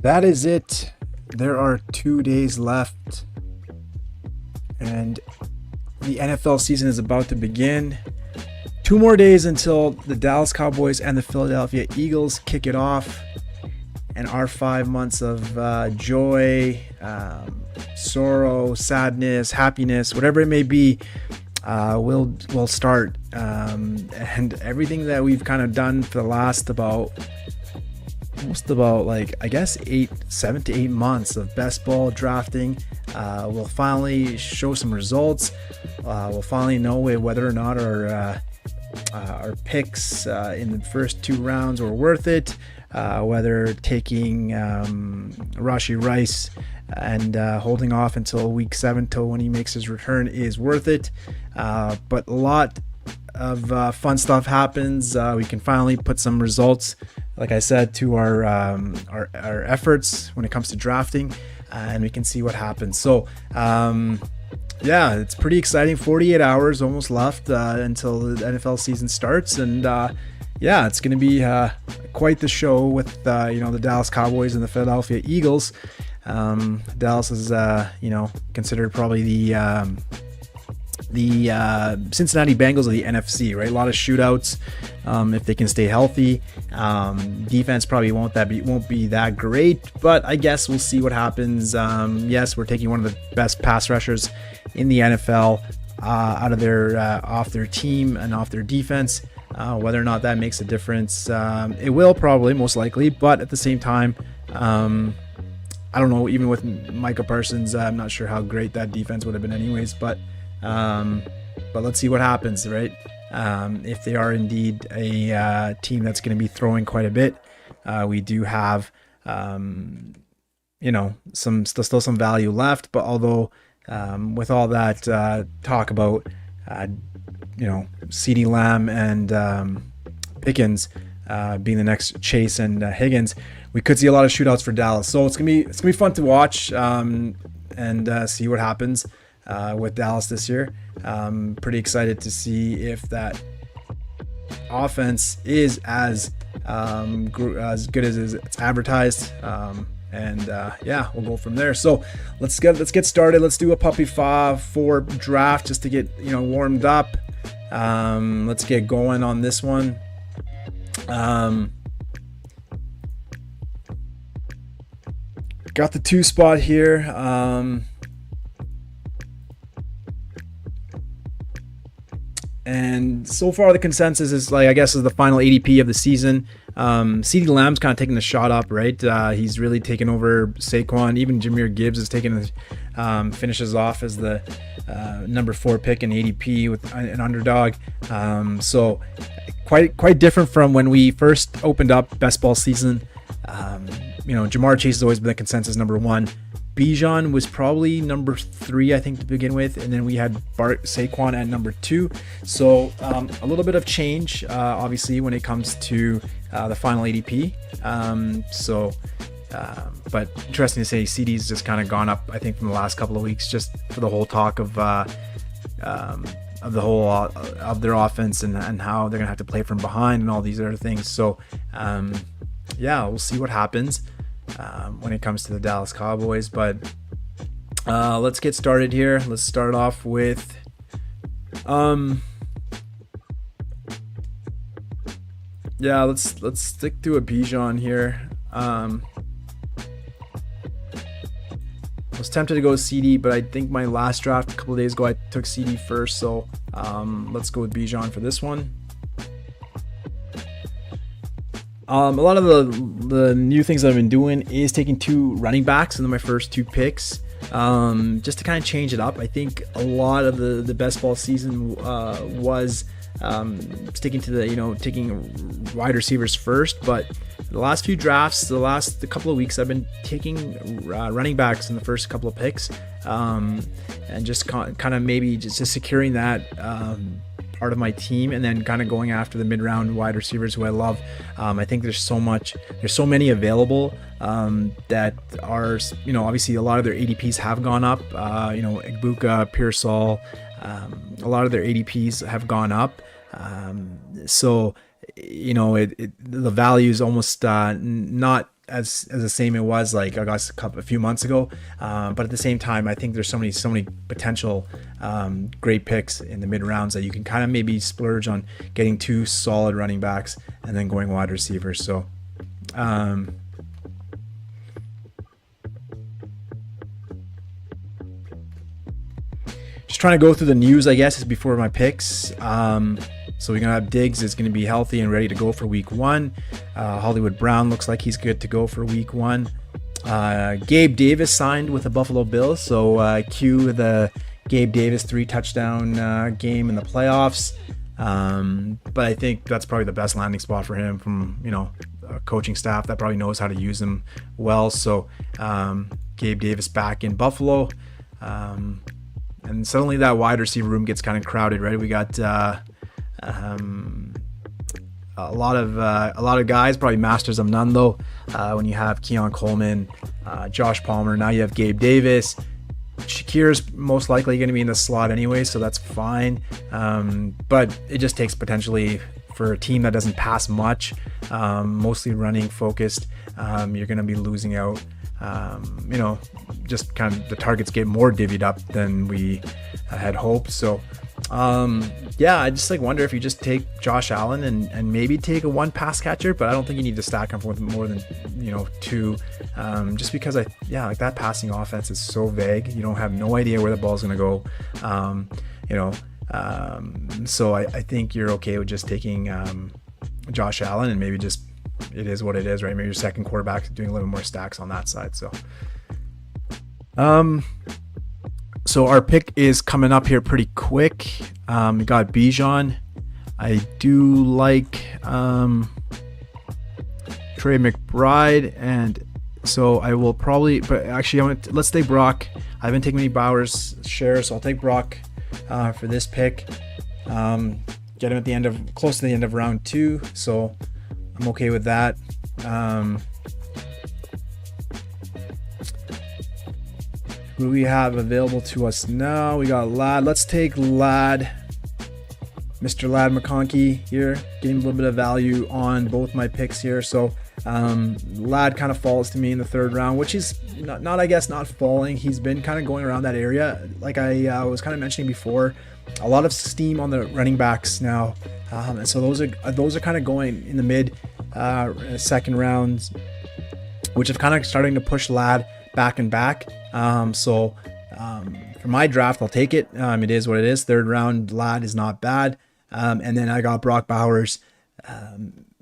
that is it. There are 2 days left, and the NFL season is about to begin. 2 more days until the Dallas Cowboys and the Philadelphia Eagles kick it off, and our 5 months of joy, sorrow, sadness, happiness, whatever it may be, will start. And everything that we've kind of done for the last almost about like, I guess 7 to 8 months of best ball drafting will finally show some results. We'll finally know whether or not our picks in the first 2 rounds were worth it, whether taking Rashee Rice and holding off until week 7 till when he makes his return is worth it. But a lot of fun stuff happens. We can finally put some results, like I said, to our efforts when it comes to drafting, and we can see what happens. So yeah, it's pretty exciting. 48 hours almost left until the NFL season starts, and yeah, it's going to be quite the show with the Dallas Cowboys and the Philadelphia Eagles. Dallas is considered probably the Cincinnati Bengals of the NFC, right? A lot of shootouts if they can stay healthy. Defense probably won't be that great, but I guess we'll see what happens. Yes, we're taking one of the best pass rushers in the NFL out of their off their team and off their defense. Whether or not that makes a difference, it will probably, most likely, but at the same time, I don't know, even with Micah Parsons, I'm not sure how great that defense would have been anyways, but let's see what happens, right? If they are indeed a team that's going to be throwing quite a bit, we do have, still some value left, but although with all that talk about, CeeDee Lamb and Pickens being the next Chase and Higgins, we could see a lot of shootouts for Dallas. So it's gonna be fun to watch and see what happens with Dallas this year. Pretty excited to see if that offense is as good as it's advertised. Yeah, we'll go from there. So let's get started. Let's do a puppy for draft just to get warmed up. Let's get going on this one. Got the 2 spot here. And so far the consensus is is the final ADP of the season. CeeDee Lamb's kind of taking the shot up, right? He's really taken over Saquon. Even Jahmyr Gibbs is finishes off as the number 4 pick in ADP with an underdog. So quite different from when we first opened up best ball season. Jamar Chase has always been the consensus number 1. Bijan was probably number 3, I think, to begin with, and then we had Saquon at number 2. So a little bit of change, obviously, when it comes to the final ADP. But interesting to say, CD's just kind of gone up, I think, from the last couple of weeks, just for the whole talk of their offense and how they're gonna have to play from behind and all these other things. So yeah, we'll see what happens when it comes to the Dallas Cowboys, but let's get started here. Let's start off with let's stick to a Bijan here. I was tempted to go CD, but I think my last draft a couple of days ago I took CD first, so let's go with Bijan for this one. A lot of the new things that I've been doing is taking 2 running backs in my first 2 picks, just to kind of change it up. I think a lot of the best ball season was sticking to taking wide receivers first, but the last few drafts, the last couple of weeks, I've been taking running backs in the first couple of picks, and just kind of maybe just securing that part of my team, and then kind of going after the mid-round wide receivers who I love. I think there's so many available that are, obviously a lot of their ADPs have gone up. Igbuka, Pearsall, a lot of their ADPs have gone up. So the value is almost not as the same it was like I guess a few months ago. But at the same time, I think there's so many potential great picks in the mid rounds that you can kind of maybe splurge on getting 2 solid running backs and then going wide receivers. So just trying to go through the news, I guess, before my picks. So we're going to have Diggs is going to be healthy and ready to go for week 1. Hollywood Brown looks like he's good to go for week 1. Gabe Davis signed with the Buffalo Bills. So cue the Gabe Davis 3 touchdown game in the playoffs. But I think that's probably the best landing spot for him from, a coaching staff that probably knows how to use him well. So Gabe Davis back in Buffalo. And suddenly that wide receiver room gets kind of crowded, right? We got a lot of guys, probably masters of none though. When you have Keon Coleman, Josh Palmer, now you have Gabe Davis. Shakir's most likely going to be in the slot anyway, so that's fine. But it just takes potentially for a team that doesn't pass much, mostly running focused. You're going to be losing out. Just kind of the targets get more divvied up than we had hoped. So I just like if you just take Josh Allen and maybe take a 1 pass catcher, but I don't think you need to stack him with more than 2, just because like that passing offense is so vague. You don't have no idea where the ball's going to go. So I think you're okay with just taking Josh Allen and maybe just it is what it is, right? Maybe your second quarterback doing a little more stacks on that side. So our pick is coming up here pretty quick. We got Bijan. I do like Trey McBride, and so I will probably, but actually let's take Brock. I haven't taken any Bowers shares, so I'll take Brock for this pick. Get him at close to the end of round 2, so I'm okay with that. Who do we have available to us now? We got Lad. Let's take Lad. Mr. Lad McConkey here. Getting a little bit of value on both my picks here. So Lad kind of falls to me in the 3rd round, which is not falling. He's been kind of going around that area. Like I was kind of mentioning before, a lot of steam on the running backs now. And so those are kind of going in the mid 2nd rounds, which is kind of starting to push Lad back and back. So for my draft, I'll take it. It is what it is. 3rd round Lad is not bad. And then I got Brock Bowers,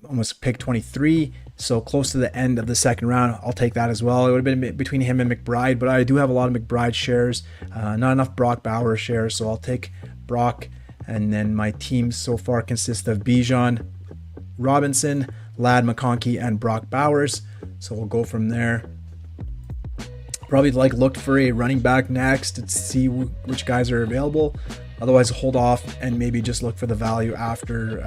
almost pick 23. So close to the end of the 2nd round, I'll take that as well. It would have been between him and McBride, but I do have a lot of McBride shares, not enough Brock Bowers shares. So I'll take Brock. And then my team so far consists of Bijan, Robinson, Lad McConkey, and Brock Bowers. So we'll go from there. Probably look for a running back next to see which guys are available. Otherwise, hold off and maybe just look for the value after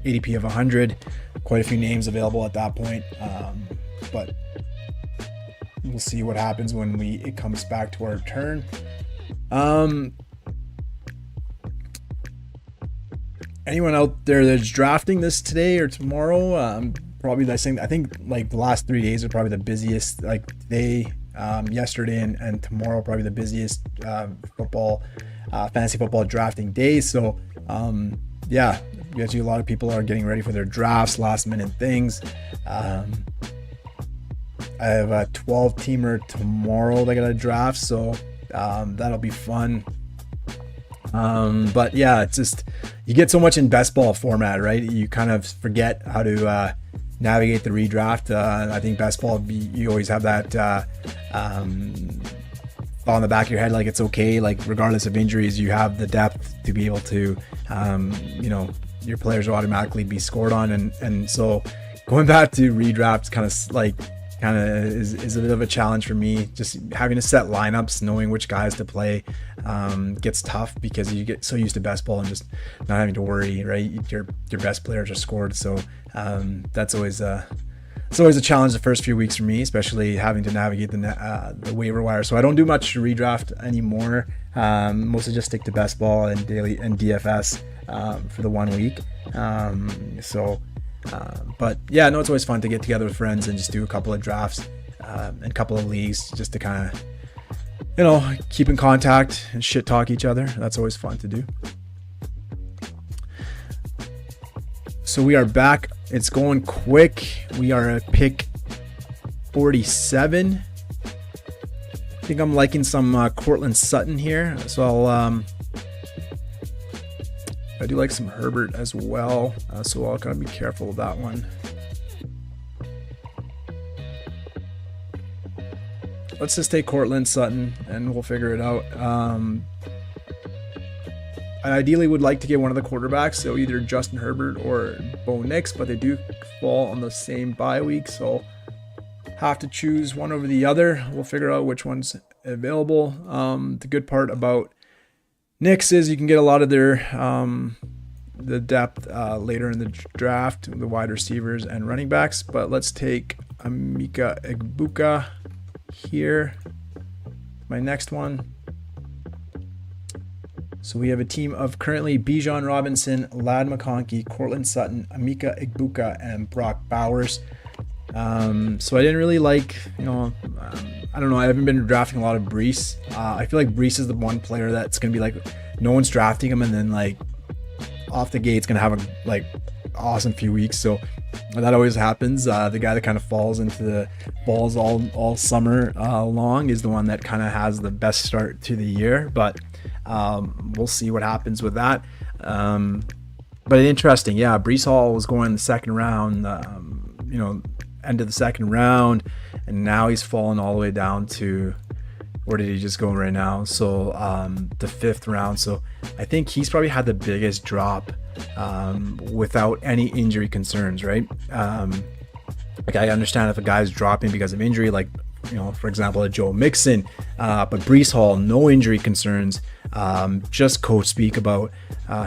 ADP of 100. Quite a few names available at that point, but we'll see what happens when it comes back to our turn. Anyone out there that's drafting this today or tomorrow? Probably I think like the last 3 days are probably the busiest. Like today, yesterday, and tomorrow probably the busiest fantasy football drafting days. So a lot of people are getting ready for their drafts, last minute things. I have a 12-teamer tomorrow that I gotta draft, so that'll be fun. But yeah, it's just you get so much in best ball format, right? You kind of forget how to navigate the redraft. I think best ball, you always have that thought on the back of your head, like it's okay, like regardless of injuries, you have the depth to be able to, your players will automatically be scored on, and so going back to redraft kind of is a bit of a challenge for me. Just having to set lineups, knowing which guys to play, gets tough because you get so used to best ball and just not having to worry, right? Your best players are scored, so that's always it's always a challenge the first few weeks for me, especially having to navigate the waiver wire. So I don't do much redraft anymore. Mostly just stick to best ball and daily and DFS for the 1 week. So But yeah, I know it's always fun to get together with friends and just do a couple of drafts and a couple of leagues just to kind of, keep in contact and shit talk each other. That's always fun to do. So we are back. It's going quick. We are at pick 47. I think I'm liking some Cortland Sutton here. So I do like some Herbert as well. So I'll kind of be careful with that one. Let's just take Cortland Sutton and we'll figure it out. I ideally would like to get one of the quarterbacks, so either Justin Herbert or Bo Nix, but they do fall on the same bye week, so have to choose one over the other. We'll figure out which one's available. The good part about Nix is you can get a lot of their the depth later in the draft, the wide receivers and running backs. But let's take Micah Egbuka here. My next one. So we have a team of currently Bijan Robinson, Ladd McConkey, Cortland Sutton, Micah Egbuka, and Brock Bowers. So I didn't really like, I don't know. I haven't been drafting a lot of Brees. I feel like Brees is the one player that's going to be like, no one's drafting him, and then like off the gate, it's going to have a awesome few weeks. So that always happens. The guy that kind of falls into the balls all summer long is the one that kind of has the best start to the year. But we'll see what happens with that. But interesting. Yeah. Brees Hall was going in the second round, end of the second round, and now he's fallen all the way down to, where did he just go right now? So the fifth round. So I think he's probably had the biggest drop without any injury concerns, right? Like I understand if a guy's dropping because of injury, like, for example, a Joe Mixon, but Brees Hall, no injury concerns. Just coach speak about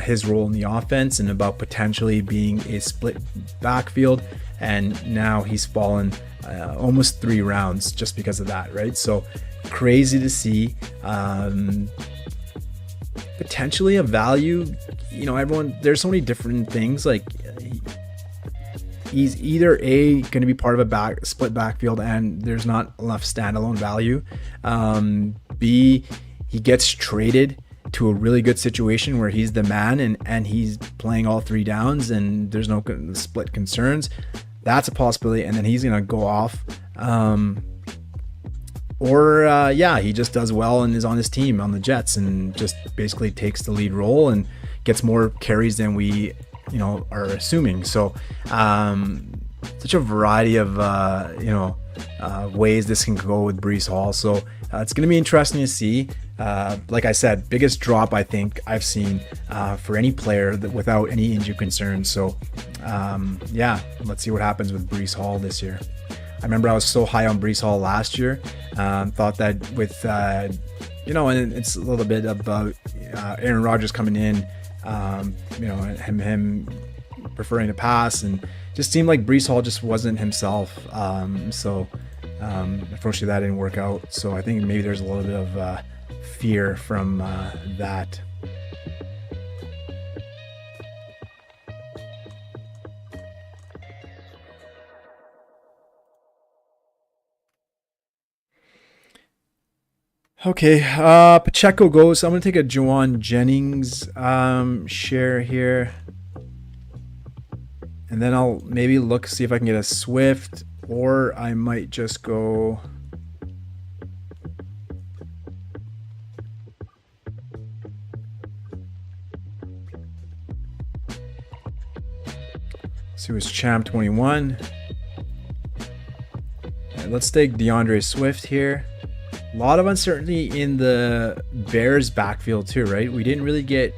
his role in the offense and about potentially being a split backfield. And now he's fallen almost 3 rounds just because of that, right? So crazy to see. Potentially a value, everyone, there's so many different things. Like he's either going to be part of a split backfield and there's not enough standalone value. B, he gets traded to a really good situation where he's the man and he's playing all 3 downs and there's no split concerns. That's a possibility. And then he's going to go off. He just does well and is on his team on the Jets and just basically takes the lead role and gets more carries than we, are assuming. So, such a variety of, ways this can go with Brees Hall. So it's going to be interesting to see. Like I said, biggest drop I think I've seen for any player without any injury concerns. So, let's see what happens with Brees Hall this year. I remember I was so high on Brees Hall last year. Thought that with, and it's a little bit about Aaron Rodgers coming in, him preferring to pass, and just seemed like Brees Hall just wasn't himself. Unfortunately, that didn't work out. So I think maybe there's a little bit of fear from that. Okay, Pacheco goes. So I'm going to take a Juwan Jennings share here. And then I'll maybe see if I can get a Swift, or I might just go... So it was Champ 21. Right, let's take DeAndre Swift here. A lot of uncertainty in the Bears backfield too, right? We didn't really get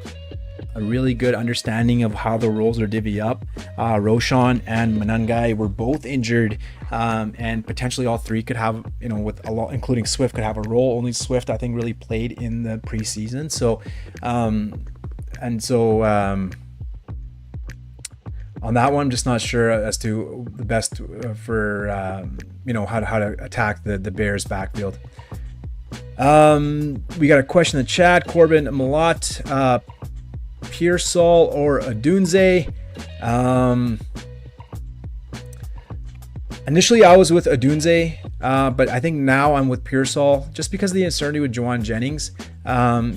a really good understanding of how the roles are divvy up. Roshan and Manungai were both injured, and potentially all 3 could have, with a lot, including Swift, could have a role. Only Swift, I think, really played in the preseason. So, on that one, I'm just not sure as to the best for how to attack the Bears backfield. We got a question in the chat. Corbin Malat, Pearsall or Adunze. Initially, I was with Odunze, but I think now I'm with Pearsall just because of the uncertainty with Juwan Jennings.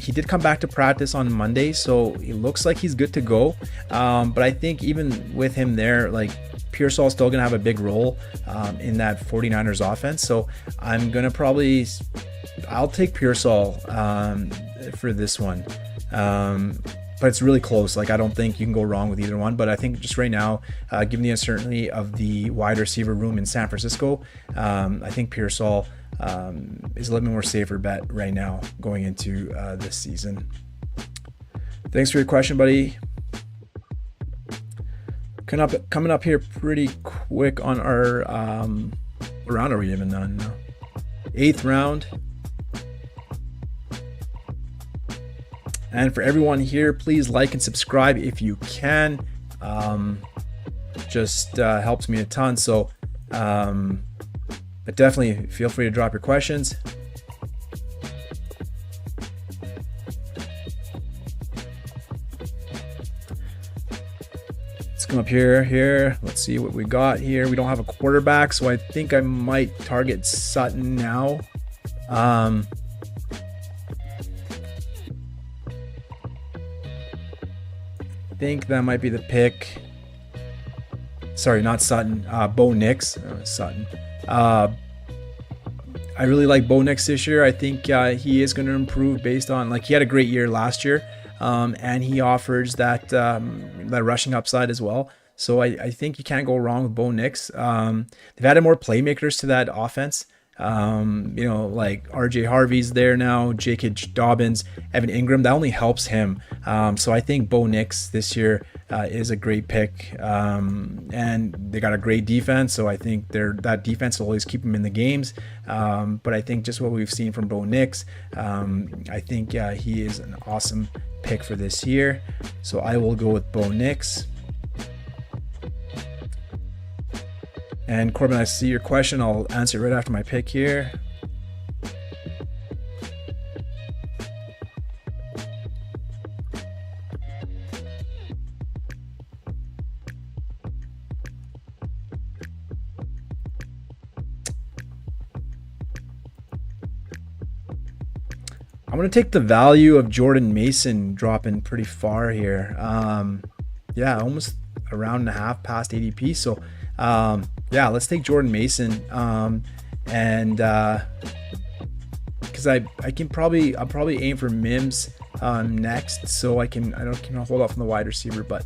He did come back to practice on Monday, so it looks like he's good to go. But I think even with him there, like Pearsall is still going to have a big role in that 49ers offense. So I'm going to I'll take Pearsall for this one. But it's really close. Like, I don't think you can go wrong with either one. But I think just right now, given the uncertainty of the wide receiver room in San Francisco, I think Pearsall is a little bit more safer bet right now going into this season. Thanks for your question, buddy. Coming up here pretty quick on our what round are we even on now? 8th round. And for everyone here, please like and subscribe if you can. Just helps me a ton. So, but definitely feel free to drop your questions. Let's come up here. Let's see what we got here. We don't have a quarterback, so I think I might target Sutton now. I think that might be the pick. Sorry, not Sutton. Bo Nix. Sutton. I really like Bo Nix this year. I think he is going to improve based on, like, he had a great year last year, and he offers that rushing upside as well. So I think you can't go wrong with Bo Nix. They've added more playmakers to that offense. Like RJ Harvey's there now, J.K. Dobbins, Evan Ingram. That only helps him. So I think Bo Nix this year is a great pick. And they got a great defense. So I think that defense will always keep them in the games. But I think just what we've seen from Bo Nix, I think he is an awesome pick for this year. So I will go with Bo Nix. And Corbin, I see your question. I'll answer it right after my pick here. I'm going to take the value of Jordan Mason dropping pretty far here. Yeah, almost a round and a half past ADP. So, yeah, let's take Jordan Mason, and because I'll probably aim for Mims next, so I can hold off on the wide receiver, but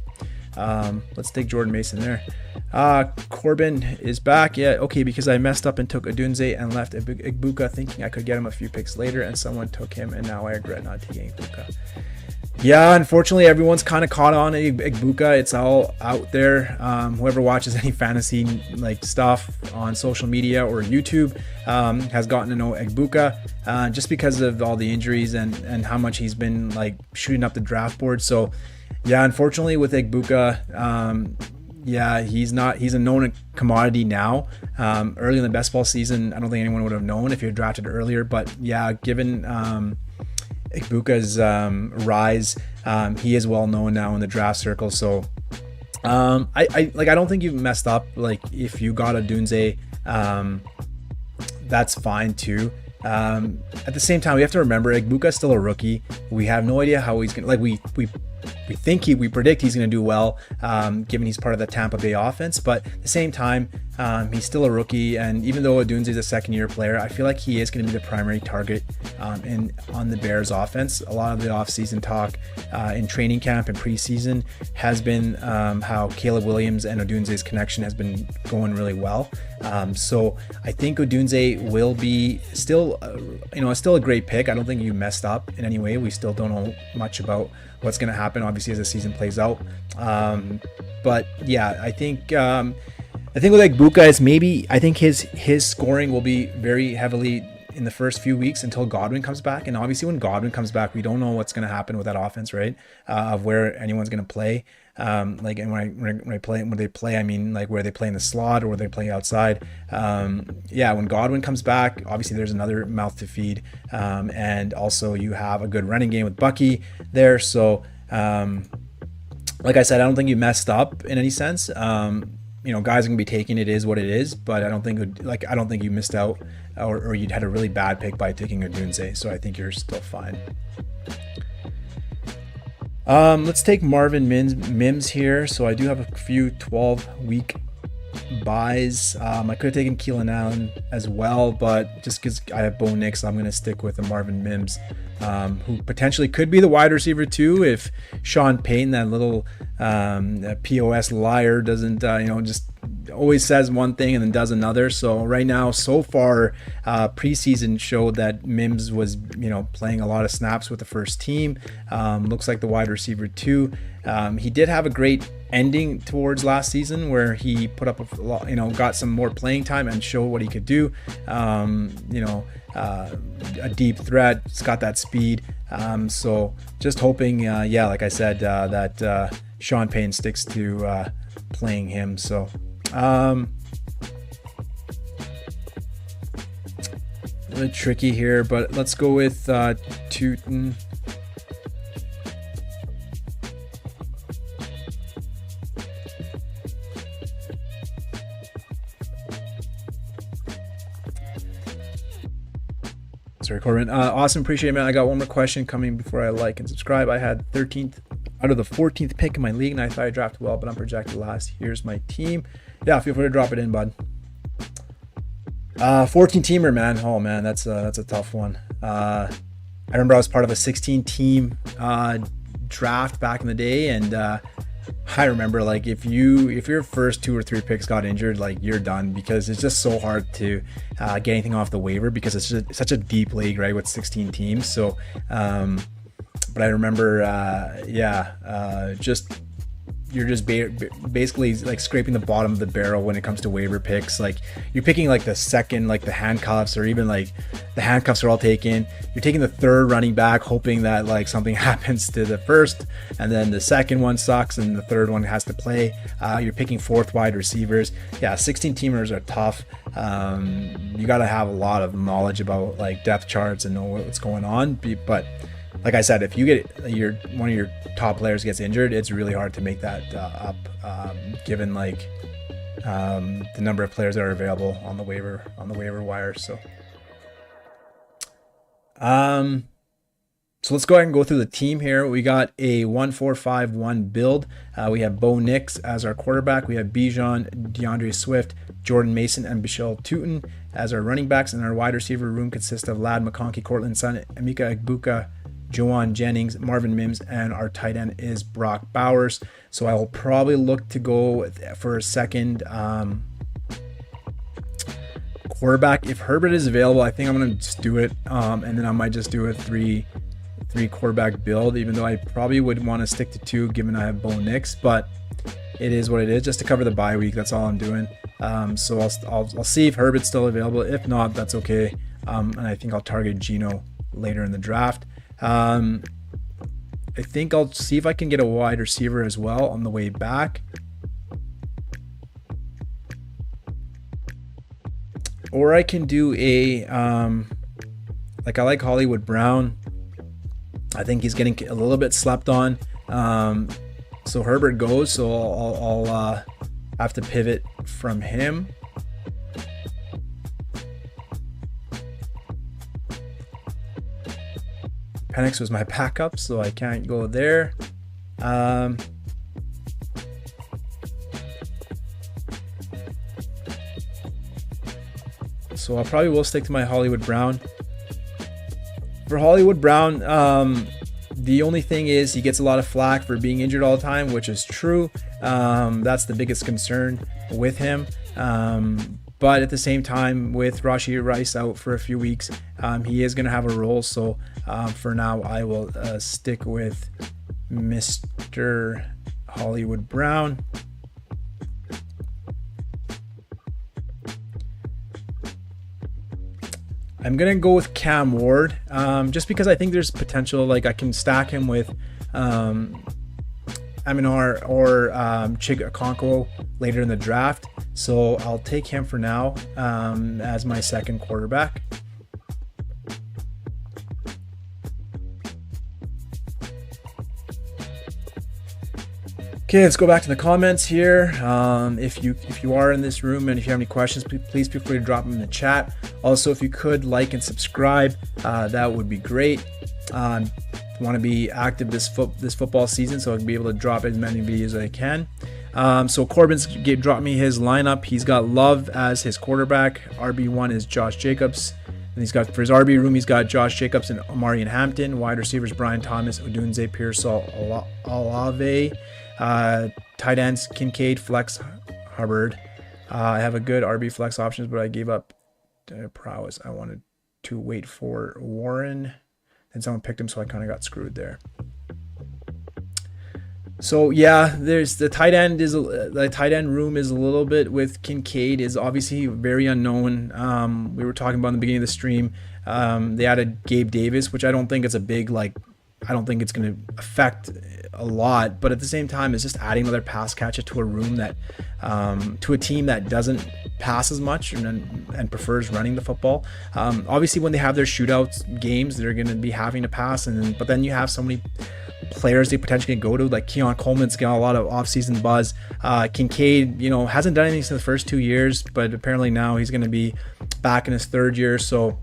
let's take Jordan Mason there. Corbin is back. Yeah, okay, because I messed up and took Odunze and left Igbuka thinking I could get him a few picks later, and someone took him, and now I regret not taking Igbuka. Yeah, unfortunately, everyone's kind of caught on Igbuka. It's all out there. Whoever watches any fantasy like stuff on social media or YouTube has gotten to know Igbuka just because of all the injuries and how much he's been like shooting up the draft board. So, yeah, unfortunately with Igbuka, yeah, he's a known commodity now. Early in the best ball season, I don't think anyone would have known if he had drafted earlier. But yeah, given Igbuka's rise, he is well known now in the draft circle. So I don't think you've messed up. Like, if you got a Dunze, that's fine too. At the same time, we have to remember Igbuka's still a rookie. We have no idea how he's gonna, like, we predict he's going to do well, given he's part of the Tampa Bay offense. But at the same time, he's still a rookie, and even though Odunze is a second-year player, I feel like he is going to be the primary target on the Bears offense. A lot of the offseason talk in training camp and preseason has been how Caleb Williams and Odunze's connection has been going really well. So I think Odunze will be still a great pick. I don't think you messed up in any way. We still don't know much about what's going to happen, obviously, as the season plays out. But yeah, I think with Igbuka, I think his scoring will be very heavily in the first few weeks until Godwin comes back. And obviously when Godwin comes back, we don't know what's going to happen with that offense, right? Of where anyone's going to play. And when they play, I mean, like, where they play in the slot or where they play outside. Yeah, when Godwin comes back, obviously there's another mouth to feed. And also you have a good running game with Bucky there. So, like I said, I don't think you messed up in any sense. guys are gonna be taking it is what it is, but I don't think you missed out, or you'd had a really bad pick by taking a Dunze. So I think you're still fine. Let's take Marvin Mims here. So I do have a few 12-week buys. I could have taken Keelan Allen as well, but just because I have Bo Nix, I'm going to stick with the Marvin Mims, who potentially could be the wide receiver too if Sean Payton, that little POS liar, doesn't just always says one thing and then does another. So right now, so far, preseason showed that Mims was playing a lot of snaps with the first team. Looks like the wide receiver too. He did have a great ending towards last season where he put up a lot, got some more playing time and showed what he could do. A deep threat. It's got that speed. So just hoping, like I said, that Sean Payton sticks to playing him. So a little tricky here, but let's go with Tootin. Sorry, Corbin. Awesome. Appreciate it, man. I got one more question coming before I like and subscribe. I had 13th out of the 14th pick in my league, and I thought I drafted well, but I'm projected last. Here's my team. Yeah, feel free to drop it in, bud. 14 teamer, man. Oh man, that's a tough one. I remember I was part of a 16-team draft back in the day, and I remember, like, if your first 2 or 3 picks got injured, like, you're done, because it's just so hard to get anything off the waiver because it's just such a deep league, right, with 16 teams. So but I remember you're just basically like scraping the bottom of the barrel when it comes to waiver picks. Like, you're picking like the second, like the handcuffs, or even like the handcuffs are all taken. You're taking the third running back, hoping that like something happens to the first, and then the second one sucks and the third one has to play. You're picking 4th wide receivers. Yeah, 16 teamers are tough. You got to have a lot of knowledge about like depth charts and know what's going on. But like I said, if you get one of your top players gets injured, it's really hard to make that up, given like the number of players that are available on the waiver wire. So let's go ahead and go through the team here. We got a 1-4-5-1 build. We have Bo Nix as our quarterback. We have Bijan, DeAndre Swift, Jordan Mason, and Bichelle Tootin as our running backs. And our wide receiver room consists of Lad McConkey, Cortland Sutton, Emeka Egbuka, Juwan Jennings, Marvin Mims, and our tight end is Brock Bowers. So I will probably look to go for a second quarterback. If Herbert is available, I think I'm going to just do it. And then I might just do a three quarterback build, even though I probably would want to stick to 2 given I have Bo Nix, but it is what it is, just to cover the bye week. That's all I'm doing. So I'll see if Herbert's still available. If not, that's okay. And I think I'll target Geno later in the draft. I think I'll see if I can get a wide receiver as well on the way back. Or I can do a, I like Hollywood Brown. I think he's getting a little bit slept on. So Herbert goes, so I'll have to pivot from him. Penix was my backup, so I can't go there. So I probably will stick to my Hollywood Brown. For Hollywood Brown, the only thing is he gets a lot of flack for being injured all the time, which is true. That's the biggest concern with him. But at the same time, with Rashee Rice out for a few weeks, he is going to have a role. So for now, I will stick with Mr. Hollywood Brown. I'm going to go with Cam Ward, just because I think there's potential. Like, I can stack him with Aminar or Chig Okonkwo later in the draft. So I'll take him for now as my second quarterback. Okay, let's go back to the comments here. If you are in this room and if you have any questions, please feel free to drop them in the chat. Also, if you could like and subscribe, that would be great. Want to be active this football season, so I can be able to drop as many videos as I can. So Corbin's dropped me his lineup. He's got Love as his quarterback. RB1 is Josh Jacobs. And he's got, for his RB room, he's got Josh Jacobs and Amari and Hampton. Wide receivers, Brian Thomas, Odunze, Pearsall, Olave. Tight ends, Kincaid, Flex, Hubbard. I have a good RB flex options, but I gave up prowess. I wanted to wait for Warren. And someone picked him, so I kind of got screwed there. So yeah, there's the tight end room is a little bit with Kincaid is obviously very unknown. We were talking about in the beginning of the stream. They added Gabe Davis, which I don't think it's a big I don't think it's going to affect a lot, but at the same time, it's just adding another pass catcher to a room that, to a team that doesn't pass as much and prefers running the football. Obviously, when they have their shootouts games, they're going to be having to pass, but then you have so many players they potentially go to, like Keon Coleman's got a lot of offseason buzz. Kincaid, hasn't done anything since the first 2 years, but apparently now he's going to be back in his third year, so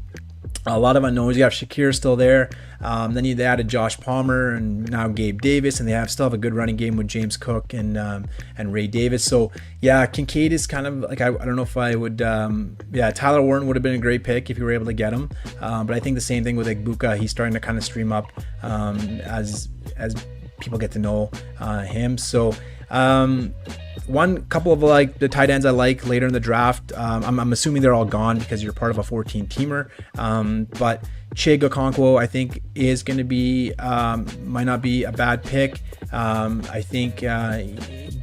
a lot of unknowns. You have Shakir still there. Then they added Josh Palmer and now Gabe Davis, and they still have a good running game with James Cook and Ray Davis. So yeah, Kincaid is kind of like I don't know if I would. Tyler Warren would have been a great pick if you were able to get him. But I think the same thing with Buka. He's starting to kind of stream up as people get to know him. So. One couple of the tight ends I like later in the draft. I'm assuming they're all gone because you're part of a 14-teamer. But Chig Okonkwo, I think, is going to be might not be a bad pick. I think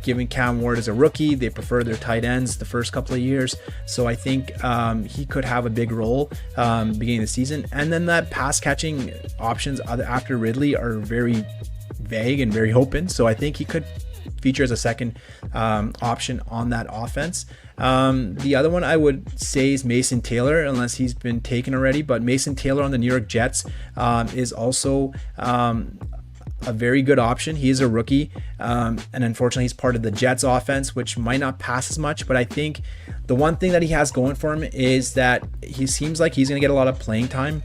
given Cam Ward as a rookie, they prefer their tight ends the first couple of years. So I think he could have a big role beginning of the season. And then that pass catching options after Ridley are very vague and very open. So I think he could feature as a second option on that offense. The other one I would say is Mason Taylor, unless he's been taken already. But Mason Taylor on the New York Jets is also a very good option. He is a rookie, and unfortunately he's part of the Jets offense, which might not pass as much. But I think the one thing that he has going for him is that he seems like he's going to get a lot of playing time.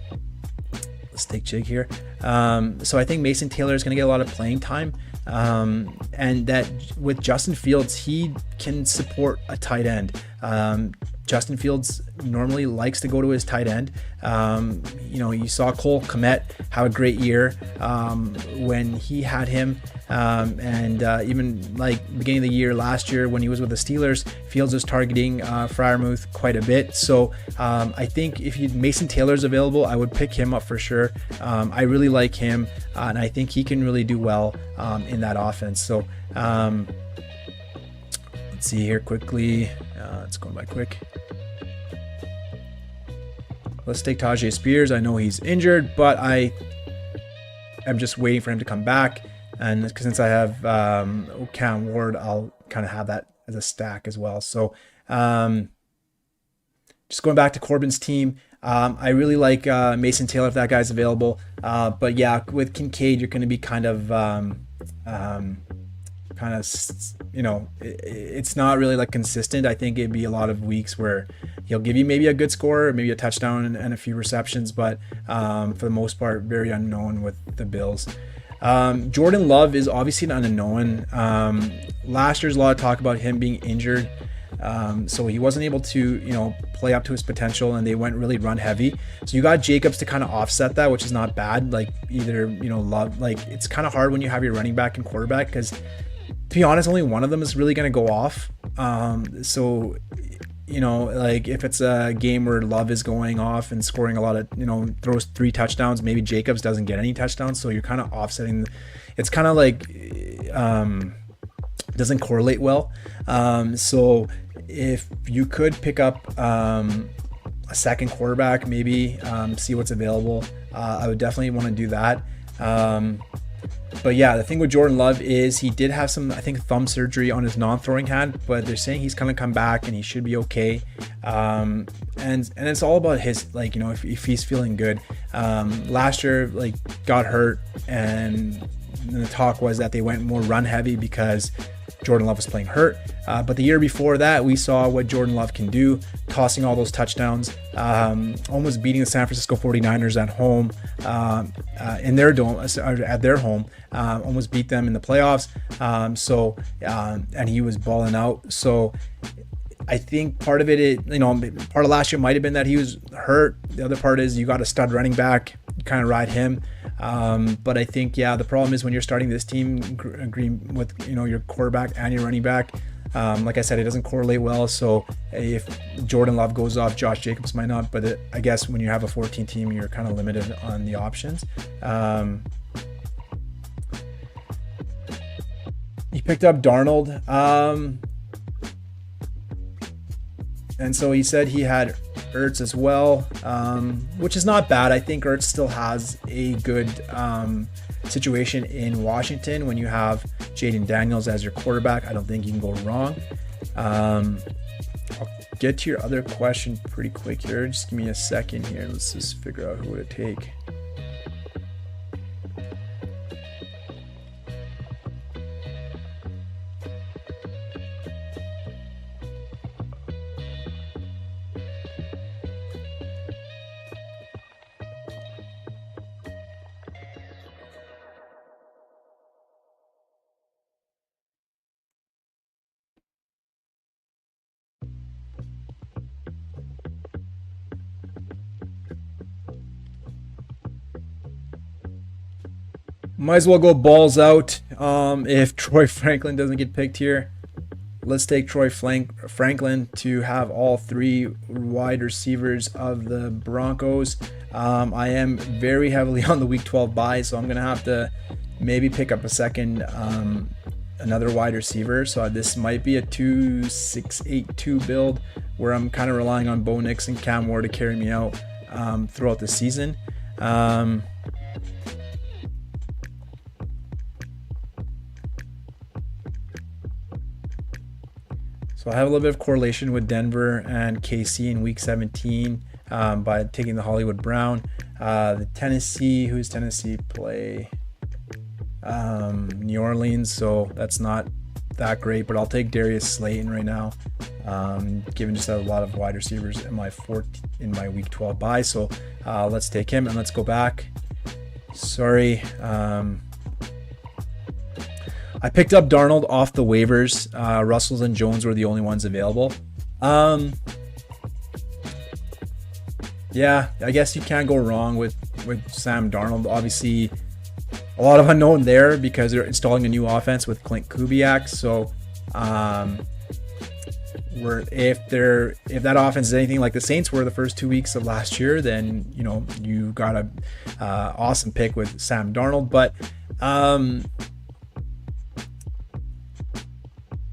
Let's take Jig here. So I think Mason Taylor is going to get a lot of playing time. And that with Justin Fields, he can support a tight end. Justin Fields normally likes to go to his tight end. You saw Cole Kmet have a great year when he had him. Even like beginning of the year last year when he was with the Steelers, Fields was targeting Freiermuth quite a bit. So I think if Mason Taylor's available, I would pick him up for sure. I really like him, and I think he can really do well in that offense. So let's see here quickly. It's going by quick. Let's take Tajay Spears. I know he's injured, but I am just waiting for him to come back. And since I have Cam Ward, I'll kind of have that as a stack as well. So just going back to Corbin's team, I really like Mason Taylor if that guy's available. But yeah, with Kincaid, you're going to be it's not really like consistent. I think it'd be a lot of weeks where he'll give you maybe a good score, maybe a touchdown and a few receptions, but for the most part, very unknown with the Bills. Jordan Love is obviously an unknown. Last year's a lot of talk about him being injured. So he wasn't able to, play up to his potential, and they went really run heavy. So you got Jacobs to kind of offset that, which is not bad. Like either, Love, like it's kind of hard when you have your running back and quarterback, because to be honest, only one of them is really going to go off. So, like if it's a game where Love is going off and scoring a lot of, throws 3 touchdowns, maybe Jacobs doesn't get any touchdowns. So you're kind of offsetting. It's kind of like, doesn't correlate well. So if you could pick up a second quarterback, maybe see what's available, I would definitely want to do that. But yeah, the thing with Jordan Love is he did have some, I think, thumb surgery on his non-throwing hand, but they're saying he's going to come back and he should be okay. And it's all about his, if he's feeling good. Last year, got hurt and the talk was that they went more run heavy because Jordan Love was playing hurt. But the year before that, we saw what Jordan Love can do, tossing all those touchdowns, almost beating the San Francisco 49ers at home, in their dome, at their home, almost beat them in the playoffs. And he was balling out. So I think part of it, part of last year might have been that he was hurt. The other part is you got a stud running back, you kind of ride him. But I think, the problem is when you're starting this team, agreeing with, your quarterback and your running back, like I said, it doesn't correlate well. So if Jordan Love goes off, Josh Jacobs might not. But I guess when you have a 14 team, you're kind of limited on the options. He picked up Darnold. And so he said he had Ertz as well, which is not bad. I think Ertz still has a good situation in Washington. When you have Jaden Daniels as your quarterback, I don't think you can go wrong. I'll get to your other question pretty quick here. Just give me a second here. Let's just figure out who to take. Might as well go balls out if Troy Franklin doesn't get picked here. Let's take Troy Franklin to have all three wide receivers of the Broncos. I am very heavily on the Week 12 bye, so I'm going to have to maybe pick up a second, another wide receiver. So this might be a 2-6-8-2 build where I'm kind of relying on Bo Nix and Cam Ward to carry me out throughout the season. So I have a little bit of correlation with Denver and KC in Week 17 by taking the Hollywood Brown. The Tennessee, who's Tennessee play? New Orleans, so that's not that great, but I'll take Darius Slayton right now, given just a lot of wide receivers in my Week 12 bye. So let's take him and let's go back. Sorry. I picked up Darnold off the waivers. Russell and Jones were the only ones available. Yeah, I guess you can't go wrong with Sam Darnold. Obviously, a lot of unknown there because they're installing a new offense with Clint Kubiak. So, if that offense is anything like the Saints were the first 2 weeks of last year, then you got a awesome pick with Sam Darnold. But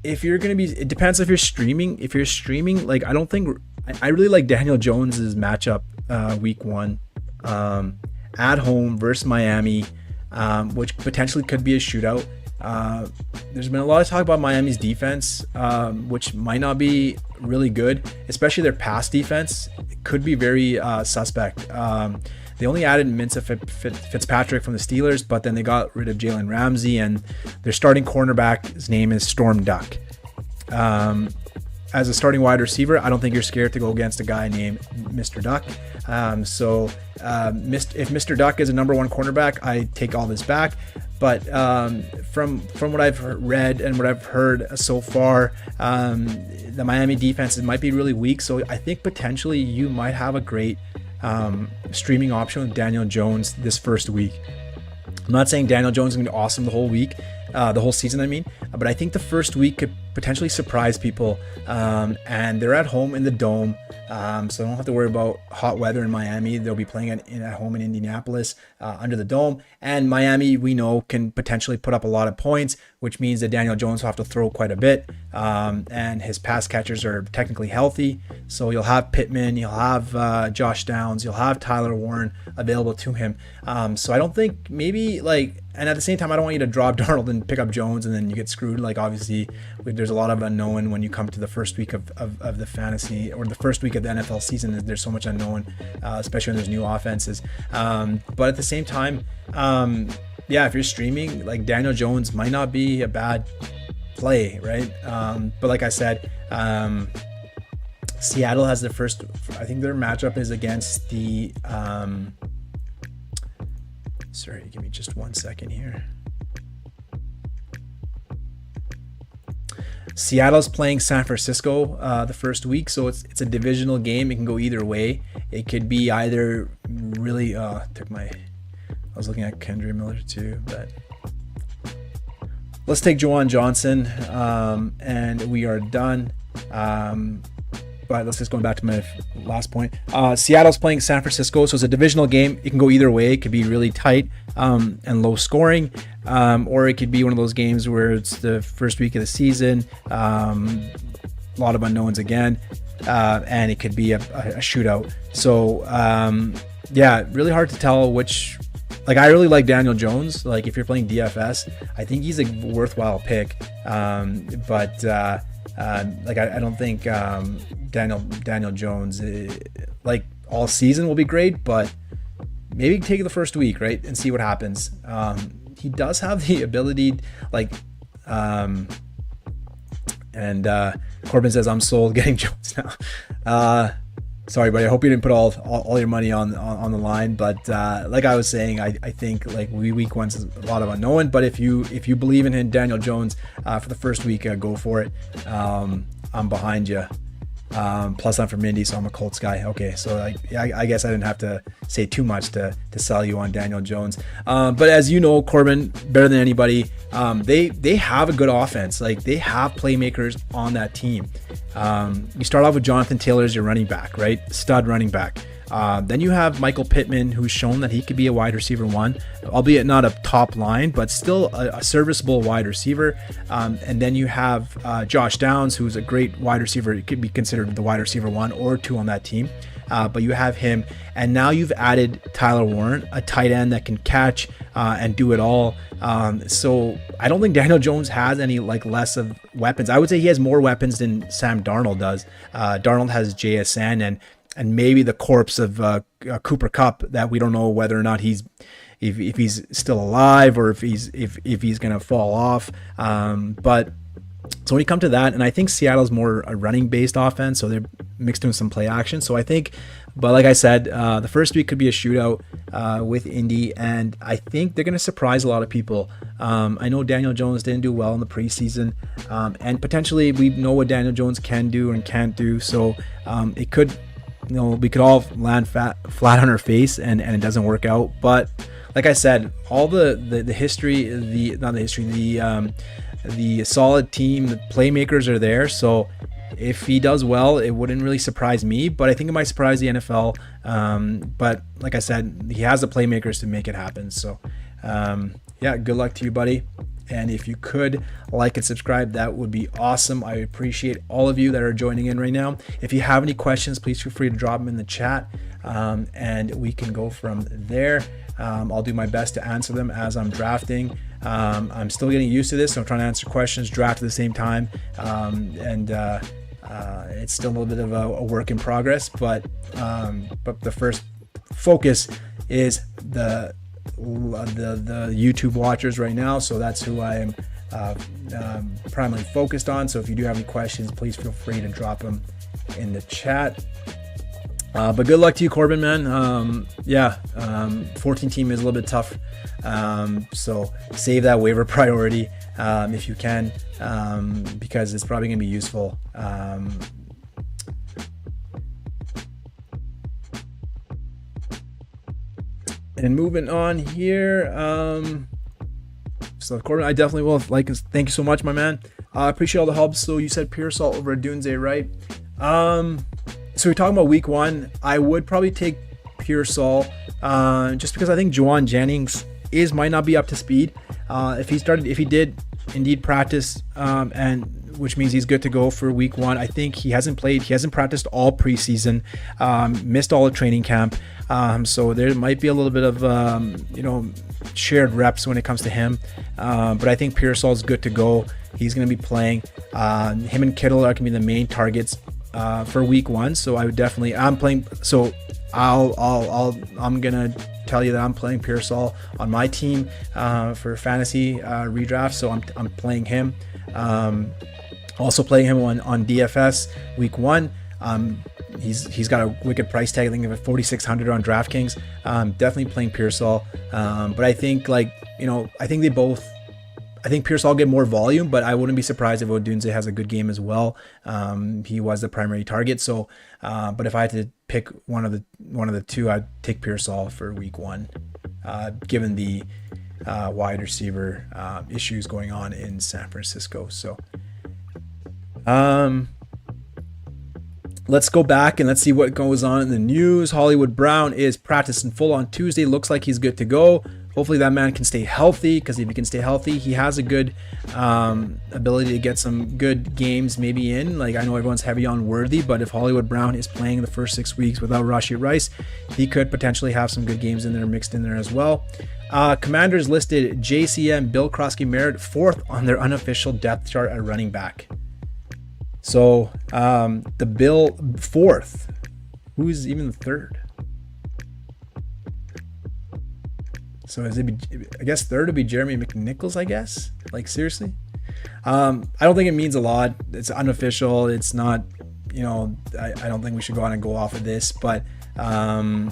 if you're going to be, it depends if you're streaming. If you're streaming, like I really like Daniel Jones's matchup week 1 at home versus Miami, which potentially could be a shootout. There's been a lot of talk about Miami's defense, which might not be really good, especially their pass defense. It could be very suspect. They only added Minshew Fitzpatrick from the Steelers, but then they got rid of Jalen Ramsey, and their starting cornerback, his name is Storm Duck. As a starting wide receiver, I don't think you're scared to go against a guy named Mr. Duck. If Mr. Duck is a number 1 cornerback, I take all this back. But from what I've read and what I've heard so far, the Miami defense might be really weak. So I think potentially you might have a great streaming option with Daniel Jones this first week. I'm not saying Daniel Jones is going to be awesome the whole week, the whole season, I mean, but I think the first week could potentially surprise people. And they're at home in the Dome, so I don't have to worry about hot weather in Miami. They'll be playing at home in Indianapolis under the Dome. And Miami, we know, can potentially put up a lot of points, which means that Daniel Jones will have to throw quite a bit. And his pass catchers are technically healthy. So you'll have Pittman, you'll have Josh Downs, you'll have Tyler Warren available to him. So I don't think maybe and at the same time, I don't want you to drop Darnold and pick up Jones and then you get screwed. Obviously, there's a lot of unknown when you come to the first week of the fantasy or the first week of the NFL season. There's so much unknown, especially when there's new offenses. But at the same time, yeah, if you're streaming, like Daniel Jones might not be a bad play, right? But like I said, Seattle has the first, I think their matchup is against the, sorry, give me just 1 second here. Seattle's playing San Francisco the first week, so it's a divisional game. It can go either way. It could be either really, I was looking at Kendra Miller too, but let's take Juwan Johnson, and we are done. But let's just go back to my last point. Seattle's playing San Francisco, so it's a divisional game. It can go either way. It could be really tight and low scoring, or it could be one of those games where it's the first week of the season, a lot of unknowns again, and it could be a shootout. So yeah, really hard to tell which. Like, I really like Daniel Jones. Like, if you're playing DFS, I think he's a worthwhile pick. But I don't think Daniel Jones, like, all season will be great, but maybe take the first week, right, and see what happens. He does have the ability, like, and Corbin says, I'm sold getting Jones now. Sorry, buddy. I hope you didn't put all your money on the line, but like I was saying, I think like week one's a lot of unknown. But if you believe in him, Daniel Jones, for the first week, go for it. I'm behind you. Plus I'm from Indy, so I'm a Colts guy. Okay, so I guess I didn't have to say too much to sell you on Daniel Jones. But as you know, Corbin, better than anybody, they have a good offense. Like, they have playmakers on that team. You start off with Jonathan Taylor as your running back, right? Stud running back. Then you have Michael Pittman, who's shown that he could be a wide receiver one, albeit not a top line, but still a serviceable wide receiver. And then you have Josh Downs, who's a great wide receiver. It could be considered the wide receiver 1 or 2 on that team. But you have him, and now you've added Tyler Warren, a tight end that can catch and do it all. So I don't think Daniel Jones has any less of weapons. I would say he has more weapons than Sam Darnold does. Darnold has JSN and maybe the corpse of Cooper Kupp that we don't know whether or not if he's still alive or if he's gonna fall off. But so when you come to that, and I think Seattle's more a running based offense, so they're mixed in some play action. So I think, but like I said, the first week could be a shootout with Indy, and I think they're going to surprise a lot of people. I know Daniel Jones didn't do well in the preseason, and potentially we know what Daniel Jones can do and can't do. So it could, we could all land flat on our face and it doesn't work out. But like I said, all the history, the solid team, the playmakers are there. So if he does well, it wouldn't really surprise me, but I think it might surprise the NFL. But like I said, he has the playmakers to make it happen. So yeah, good luck to you, buddy. And if you could like and subscribe, that would be awesome. I appreciate all of you that are joining in right now. If you have any questions, please feel free to drop them in the chat, and we can go from there. I'll do my best to answer them as I'm drafting. I'm still getting used to this, so I'm trying to answer questions, draft at the same time, and it's still a little bit of a work in progress. But the first focus is the YouTube watchers right now, so that's who I am primarily focused on. So if you do have any questions, please feel free to drop them in the chat. But good luck to you, Corbin, man. 14 team is a little bit tough, so save that waiver priority if you can, because it's probably going to be useful. And moving on here, so Corbin, I definitely will thank you so much, my man. I appreciate all the help. So you said Pearsall over at Dunze, right? So we're talking about week one. I would probably take Pearsall, just because I think Juwan Jennings might not be up to speed. If he did indeed practice, and which means he's good to go for week one. I think he hasn't practiced all preseason, missed all of training camp. So there might be a little bit of, shared reps when it comes to him. But I think Pearsall is good to go. He's going to be playing. Him and Kittle are going to be the main targets for week one. So I would definitely, I'm playing. So I'm gonna tell you that I'm playing Pearsall on my team for fantasy redraft, so I'm playing him. Also playing him on DFS week 1. He's got a wicked price tag. I think of 4,600 on DraftKings. Definitely playing Pearsall, but I think I think Pearsall will get more volume, but I wouldn't be surprised if Odunze has a good game as well. He was the primary target, so but if I had to pick one of the two, I'd take Pearsall for week 1, given the wide receiver issues going on in San Francisco. So let's go back and let's see what goes on in the news. Hollywood Brown is practicing full on Tuesday. Looks like he's good to go. Hopefully that man can stay healthy, because if he can stay healthy, he has a good ability to get some good games maybe in. Like, I know everyone's heavy on Worthy, but if Hollywood Brown is playing the first 6 weeks without Rashee Rice, he could potentially have some good games in there mixed in there as well. Commanders listed JCM Bill Krosky-Merritt 4th on their unofficial depth chart at running back. So the Bill 4th, who's even the 3rd? So I guess 3rd would be Jeremy McNichols, I guess. Like, seriously? I don't think it means a lot. It's unofficial. It's not, I don't think we should go on and go off of this. But, I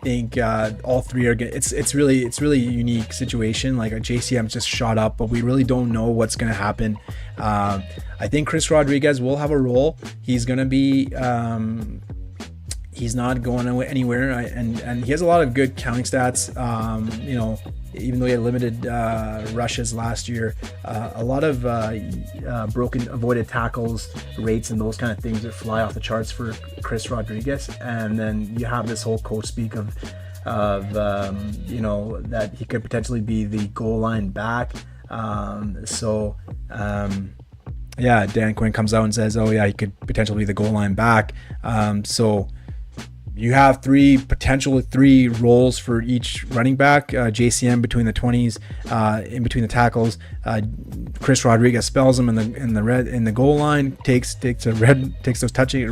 think all three are good. It's really a unique situation. Like, a JCM just shot up, but we really don't know what's going to happen. I think Chris Rodriguez will have a role. He's going to be... he's not going anywhere, and he has a lot of good counting stats. Even though he had limited rushes last year, a lot of broken avoided tackles rates and those kind of things that fly off the charts for Chris Rodriguez. And then you have this whole coach speak of that he could potentially be the goal line back. Dan Quinn comes out and says, oh yeah, he could potentially be the goal line back. So you have potentially three roles for each running back. JCM between the 20s, in between the tackles. Chris Rodriguez spells him in the goal line, takes those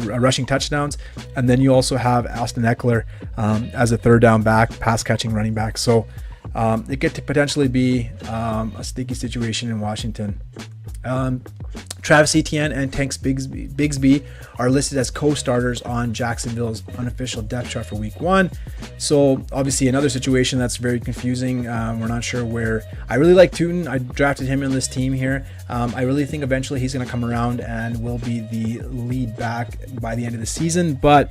rushing touchdowns, and then you also have Austin Eckler as a third down back, pass catching running back. So it could potentially be a sticky situation in Washington. Travis Etienne and Tanks Bigsby are listed as co-starters on Jacksonville's unofficial depth chart for week 1. So obviously another situation that's very confusing. We're not sure where. I really like Tootin. I drafted him in this team here. I really think eventually he's going to come around and will be the lead back by the end of the season, but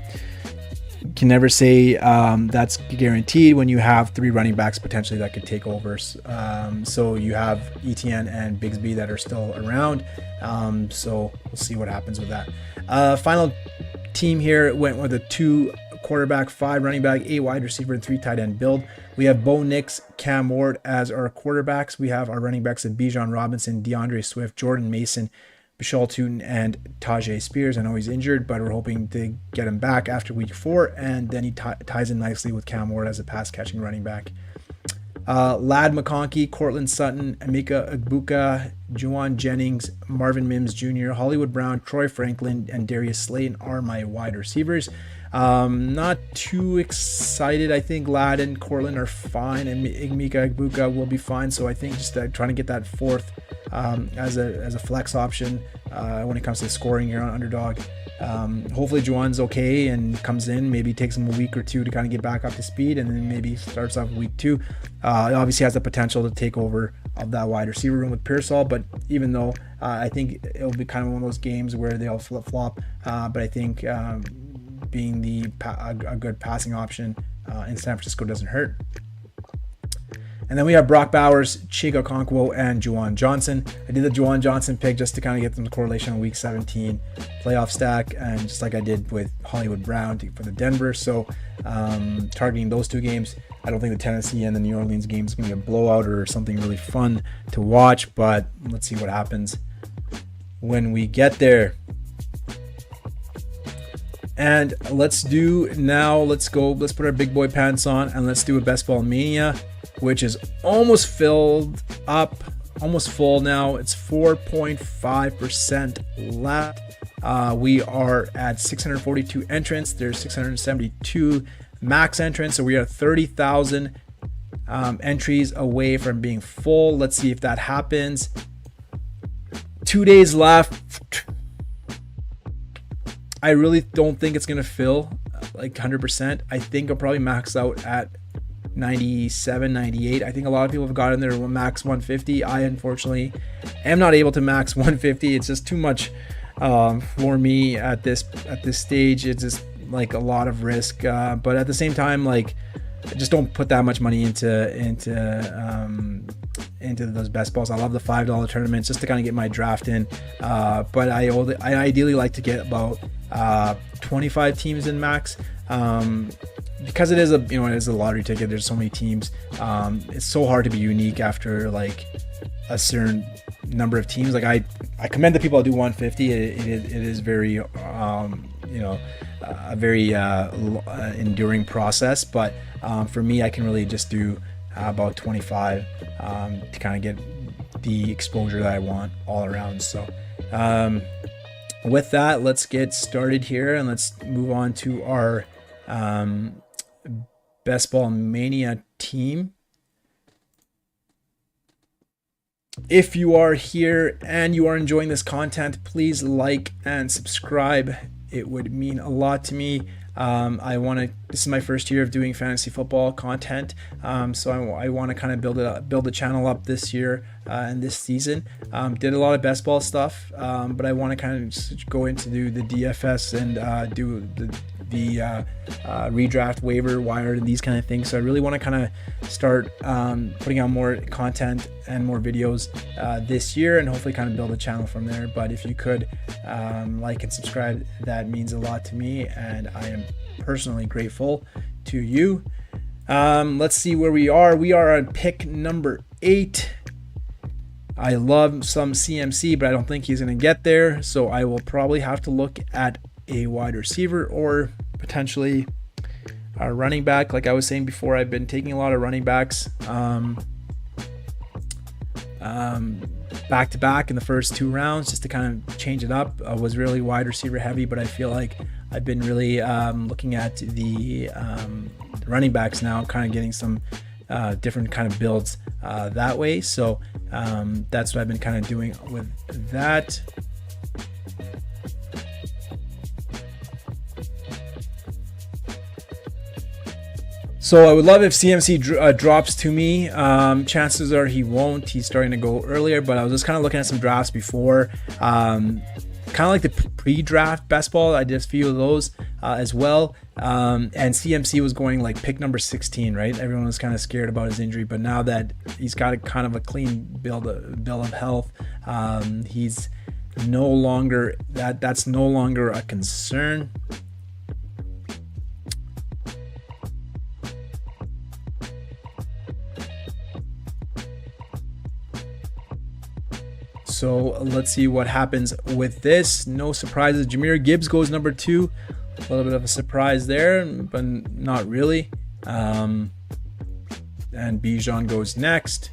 can never say that's guaranteed when you have three running backs potentially that could take over. So you have Etienne and Bigsby that are still around. So we'll see what happens with that. Final team here went with a 2 quarterback, 5 running back, 8 wide receiver, and 3 tight end build. We have Bo Nix, Cam Ward as our quarterbacks. We have our running backs of Bijan Robinson, DeAndre Swift, Jordan Mason, Bashal Tootin, and Tajay Spears. I know he's injured, but we're hoping to get him back after week 4, and then he ties in nicely with Cam Ward as a pass-catching running back. Ladd McConkey, Cortland Sutton, Emeka Egbuka, Juwan Jennings, Marvin Mims Jr., Hollywood Brown, Troy Franklin, and Darius Slayton are my wide receivers. Not too excited. I think Ladd and Cortland are fine, and Emeka Egbuka will be fine. So I think just trying to get that 4th as a flex option when it comes to scoring here on Underdog. Hopefully Juwan's okay and comes in, maybe takes him a week or 2 to kind of get back up to speed, and then maybe starts off week 2. Obviously has the potential to take over of that wide receiver room with Pearsall, but even though I think it'll be kind of one of those games where they'll flip-flop, but I think being a good passing option in San Francisco doesn't hurt. And then we have Brock Bowers, Chig Okonkwo, and Juwan Johnson. I did the Juwan Johnson pick just to kind of get them the correlation on week 17 playoff stack, and just like I did with Hollywood Brown for the Denver. So targeting those 2 games. I don't think the Tennessee and the New Orleans game is going to be a blowout or something really fun to watch, but let's see what happens when we get there. And let's put our big boy pants on, and let's do a Best Ball Mania, which is almost full now. It's 4.5% left. We are at 642 entrants. There's 672 max entrants, so we are 30,000 entries away from being full. Let's see if that happens. 2 days left. I really don't think it's gonna fill like 100%. I think I'll probably max out at 97, 98. I think a lot of people have gotten there max 150. I unfortunately am not able to max 150. It's just too much for me at this stage. It's just like a lot of risk, but at the same time, like, I just don't put that much money into those best balls. I love the $5 tournaments just to kind of get my draft in, but I ideally like to get about 25 teams in max, because it is a lottery ticket. There's so many teams. It's so hard to be unique after like a certain number of teams. Like I commend the people that do 150. It is very a very enduring process, but for me, I can really just do about 25 to kind of get the exposure that I want all around. So with that, let's get started here, and let's move on to our Best Ball Mania team. If you are here and you are enjoying this content, please like and subscribe. It would mean a lot to me. This is my first year of doing fantasy football content, so I want to kind of build the channel up this year and this season. Did a lot of best ball stuff, but I want to kind of go into the DFS and do the redraft, waiver wire, and these kind of things. So I really want to kind of start putting out more content and more videos this year, and hopefully kind of build a channel from there. But if you could like and subscribe, that means a lot to me, and I am personally grateful to you. Let's see where we are. We are on pick number 8. I love some CMC, but I don't think he's going to get there, so I will probably have to look at a wide receiver or potentially a running back. Like I was saying before, I've been taking a lot of running backs back to back in the first 2 rounds just to kind of change it up. I was really wide receiver heavy, but I feel like I've been really looking at the running backs now, kind of getting some different kind of builds that way. So that's what I've been kind of doing with that. So I would love if CMC drops to me. Chances are he won't. He's starting to go earlier, but I was just kind of looking at some drafts before. Kind of like the pre-draft best ball. I did a few of those as well. And CMC was going like pick number 16, right? Everyone was kind of scared about his injury, but now that he's got a kind of a clean bill of health, he's no longer that's no longer a concern. So let's see what happens with this. No surprises. Jahmyr Gibbs goes number 2. A little bit of a surprise there, but not really. And Bijan goes next.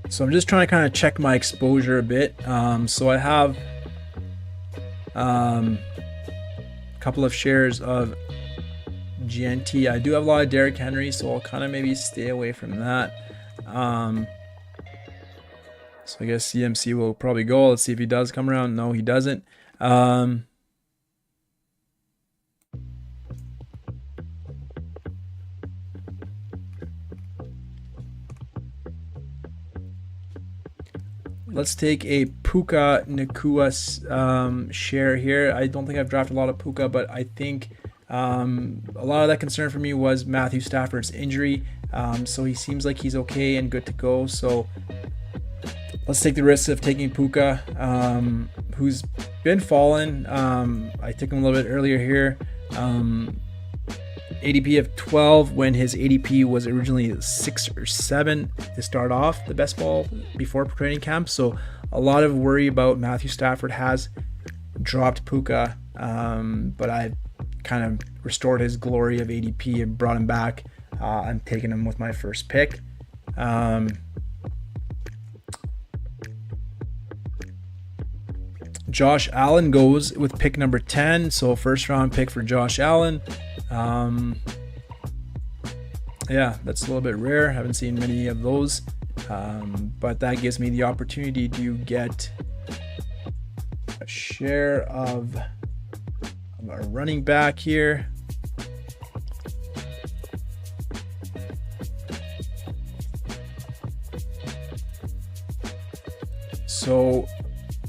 So I'm just trying to kind of check my exposure a bit. So I have a couple of shares of GNT. I do have a lot of Derrick Henry, so I'll kind of maybe stay away from that. So I guess CMC will probably go. Let's see if he does come around. No, he doesn't. Let's take a Puka Nacua share here. I don't think I've drafted a lot of Puka, but I think a lot of that concern for me was Matthew Stafford's injury. So he seems like he's okay and good to go. So let's take the risk of taking Puka, who's been falling. I took him a little bit earlier here. ADP of 12 when his ADP was originally 6 or 7 to start off the best ball before training camp. So a lot of worry about Matthew Stafford has dropped Puka, but I kind of restored his glory of ADP and brought him back. I'm taking him with my first pick. Josh Allen goes with pick number 10. So first round pick for Josh Allen. Yeah, that's a little bit rare. Haven't seen many of those. But that gives me the opportunity to get a share of our running back here. So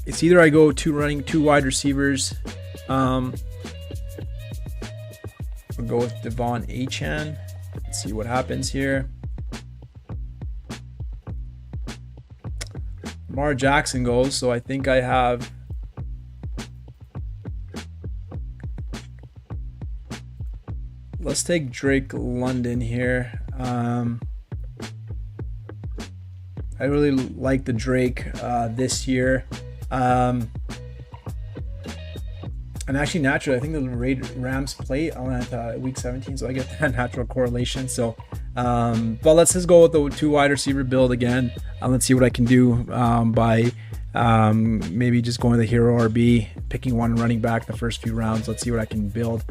it's either I go two wide receivers. We'll go with Devon Achane. Let's see what happens here. Lamar Jackson goes, so I think I have let's take Drake London here. I really like the Drake this year. And actually, naturally, I think the Rams play on week 17, so I get that natural correlation. So, but let's just go with the two wide receiver build again. Let's see what I can do by maybe just going with a hero RB, picking one running back the first few rounds. Let's see what I can build.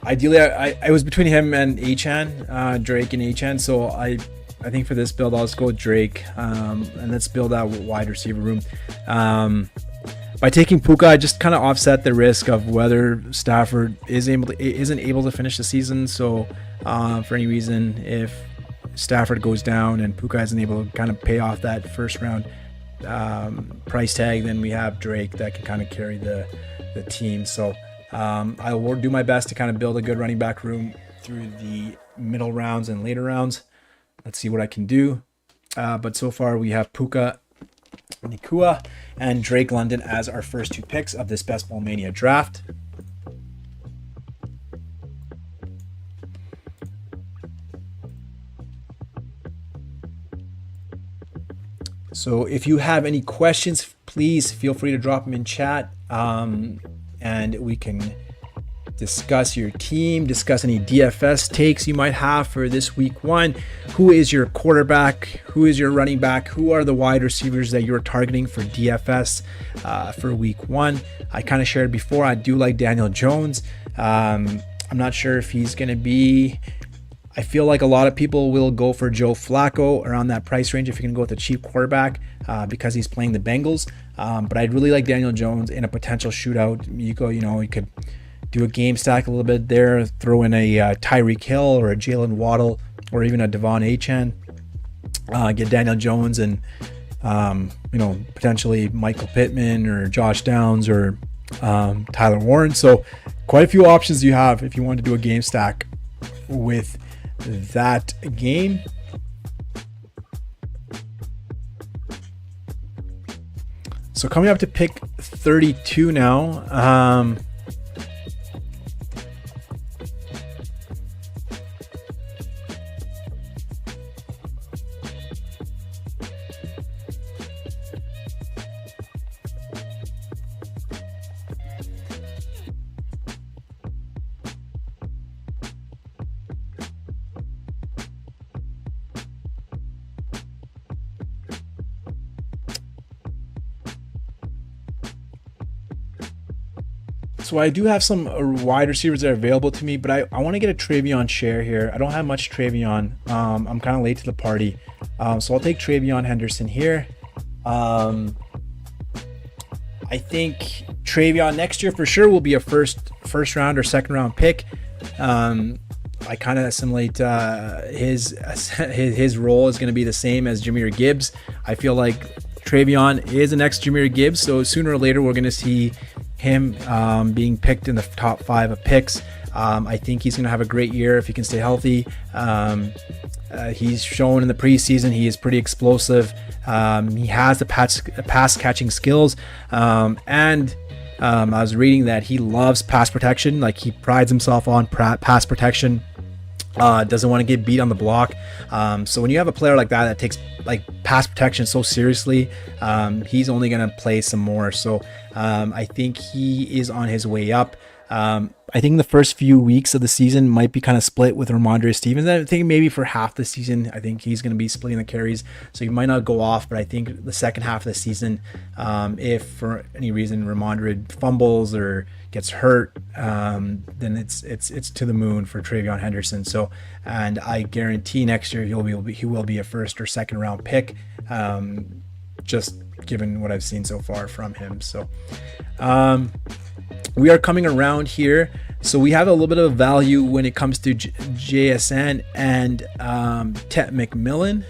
Ideally, I was between him and Achane, Drake and Achane. So I think for this build, I'll just go with Drake, and let's build that wide receiver room. By taking Puka, I just kind of offset the risk of whether Stafford isn't able to finish the season. So for any reason, if Stafford goes down and Puka isn't able to kind of pay off that first round price tag, then we have Drake that can kind of carry the team. So I will do my best to kind of build a good running back room through the middle rounds and later rounds. Let's see what I can do. But so far we have Puka Nacua and Drake London as our first two picks of this Best Ball Mania draft. So if you have any questions, please feel free to drop them in chat, and we can discuss your team, discuss any DFS takes you might have for this week one. Who is your quarterback? Who is your running back? Who are the wide receivers that you're targeting for DFS for week one? I kind of shared before, I do like Daniel Jones. I'm not sure if he's going to be... I feel like a lot of people will go for Joe Flacco around that price range if you're going to go with a cheap quarterback because he's playing the Bengals. But I'd really like Daniel Jones in a potential shootout. You could do a game stack a little bit there, throw in a Tyreek Hill or a Jalen Waddle or even a Devon Achane. Get Daniel Jones and potentially Michael Pittman or Josh Downs or Tyler Warren. So quite a few options you have if you want to do a game stack with that game. So coming up to pick 32 now. So I do have some wide receivers that are available to me, but I want to get a Travion share here. I don't have much Travion. I'm kind of late to the party. So I'll take Travion Henderson here. I think Travion next year for sure will be a first round or second round pick. I kind of assimilate his role is going to be the same as Jahmyr Gibbs. I feel like Travion is the next Jahmyr Gibbs, so sooner or later we're going to see him being picked in the top 5 of picks. I think he's going to have a great year if he can stay healthy. He's shown in the preseason he is pretty explosive. He has the pass catching skills, and I was reading that he loves pass protection. Like, he prides himself on pass protection. Doesn't want to get beat on the block. So when you have a player like that takes like pass protection so seriously, he's only going to play some more. So I think he is on his way up. I think the first few weeks of the season might be kind of split with Ramondre Stevens. I think maybe for half the season, I think he's going to be splitting the carries. So he might not go off, but I think the second half of the season, if for any reason Ramondre fumbles or gets hurt, then it's to the moon for TreVeyon Henderson. So, and I guarantee next year he will be a first or second round pick, just given what I've seen so far from him. So, we are coming around here. So we have a little bit of value when it comes to JSN and Tet McMillan.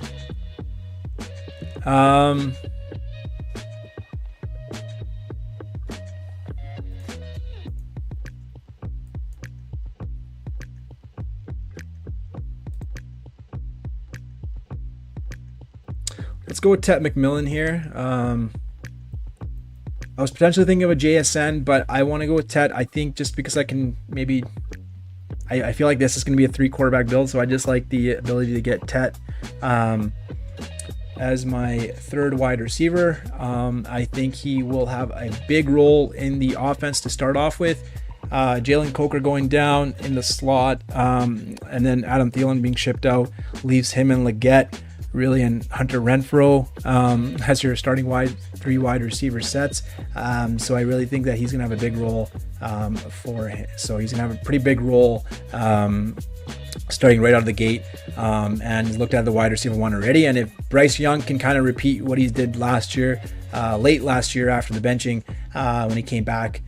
Let's go with Tet McMillan here. I was potentially thinking of a JSN, but I want to go with Tet. I think just because I can maybe, I feel like this is going to be a 3 quarterback build, so I just like the ability to get Tet as my third wide receiver. I think he will have a big role in the offense to start off with. Jalen Coker going down in the slot, and then Adam Thielen being shipped out leaves him and Leggett really, and Hunter Renfrow has your starting 3 wide receiver sets. So I really think that he's gonna have a big role for him. So he's gonna have a pretty big role starting right out of the gate, and looked at the wide receiver 1 already. And if Bryce Young can kind of repeat what he did last year, late last year after the benching, when he came back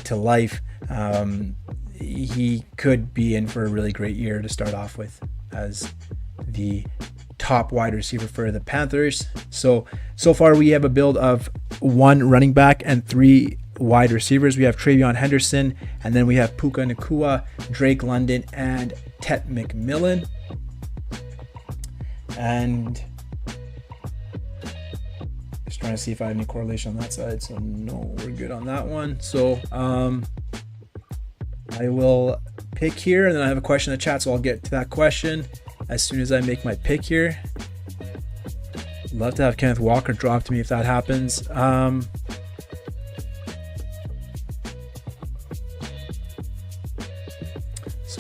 to life, he could be in for a really great year to start off with as the top wide receiver for the Panthers. So far we have a build of 1 running back and 3 wide receivers. We have TreVeyon Henderson, and then we have Puka Nacua, Drake London, and Tet McMillan. And just trying to see if I have any correlation on that side. So no, we're good on that one. So I will pick here, and then I have a question in the chat, so I'll get to that question as soon as I make my pick here. Love to have Kenneth Walker drop to me if that happens. So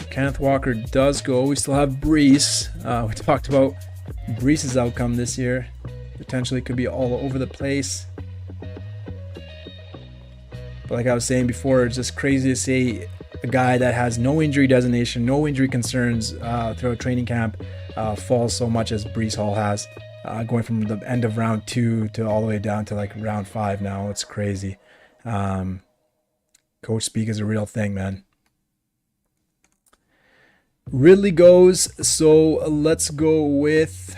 Kenneth Walker does go. We still have Breece. We talked about Breece's outcome this year. Potentially could be all over the place. But like I was saying before, it's just crazy to say a guy that has no injury designation, no injury concerns throughout training camp falls so much as Breece Hall has, going from the end of round 2 to all the way down to like round 5 now. It's crazy. Coach speak is a real thing, man. Ridley goes, so let's go with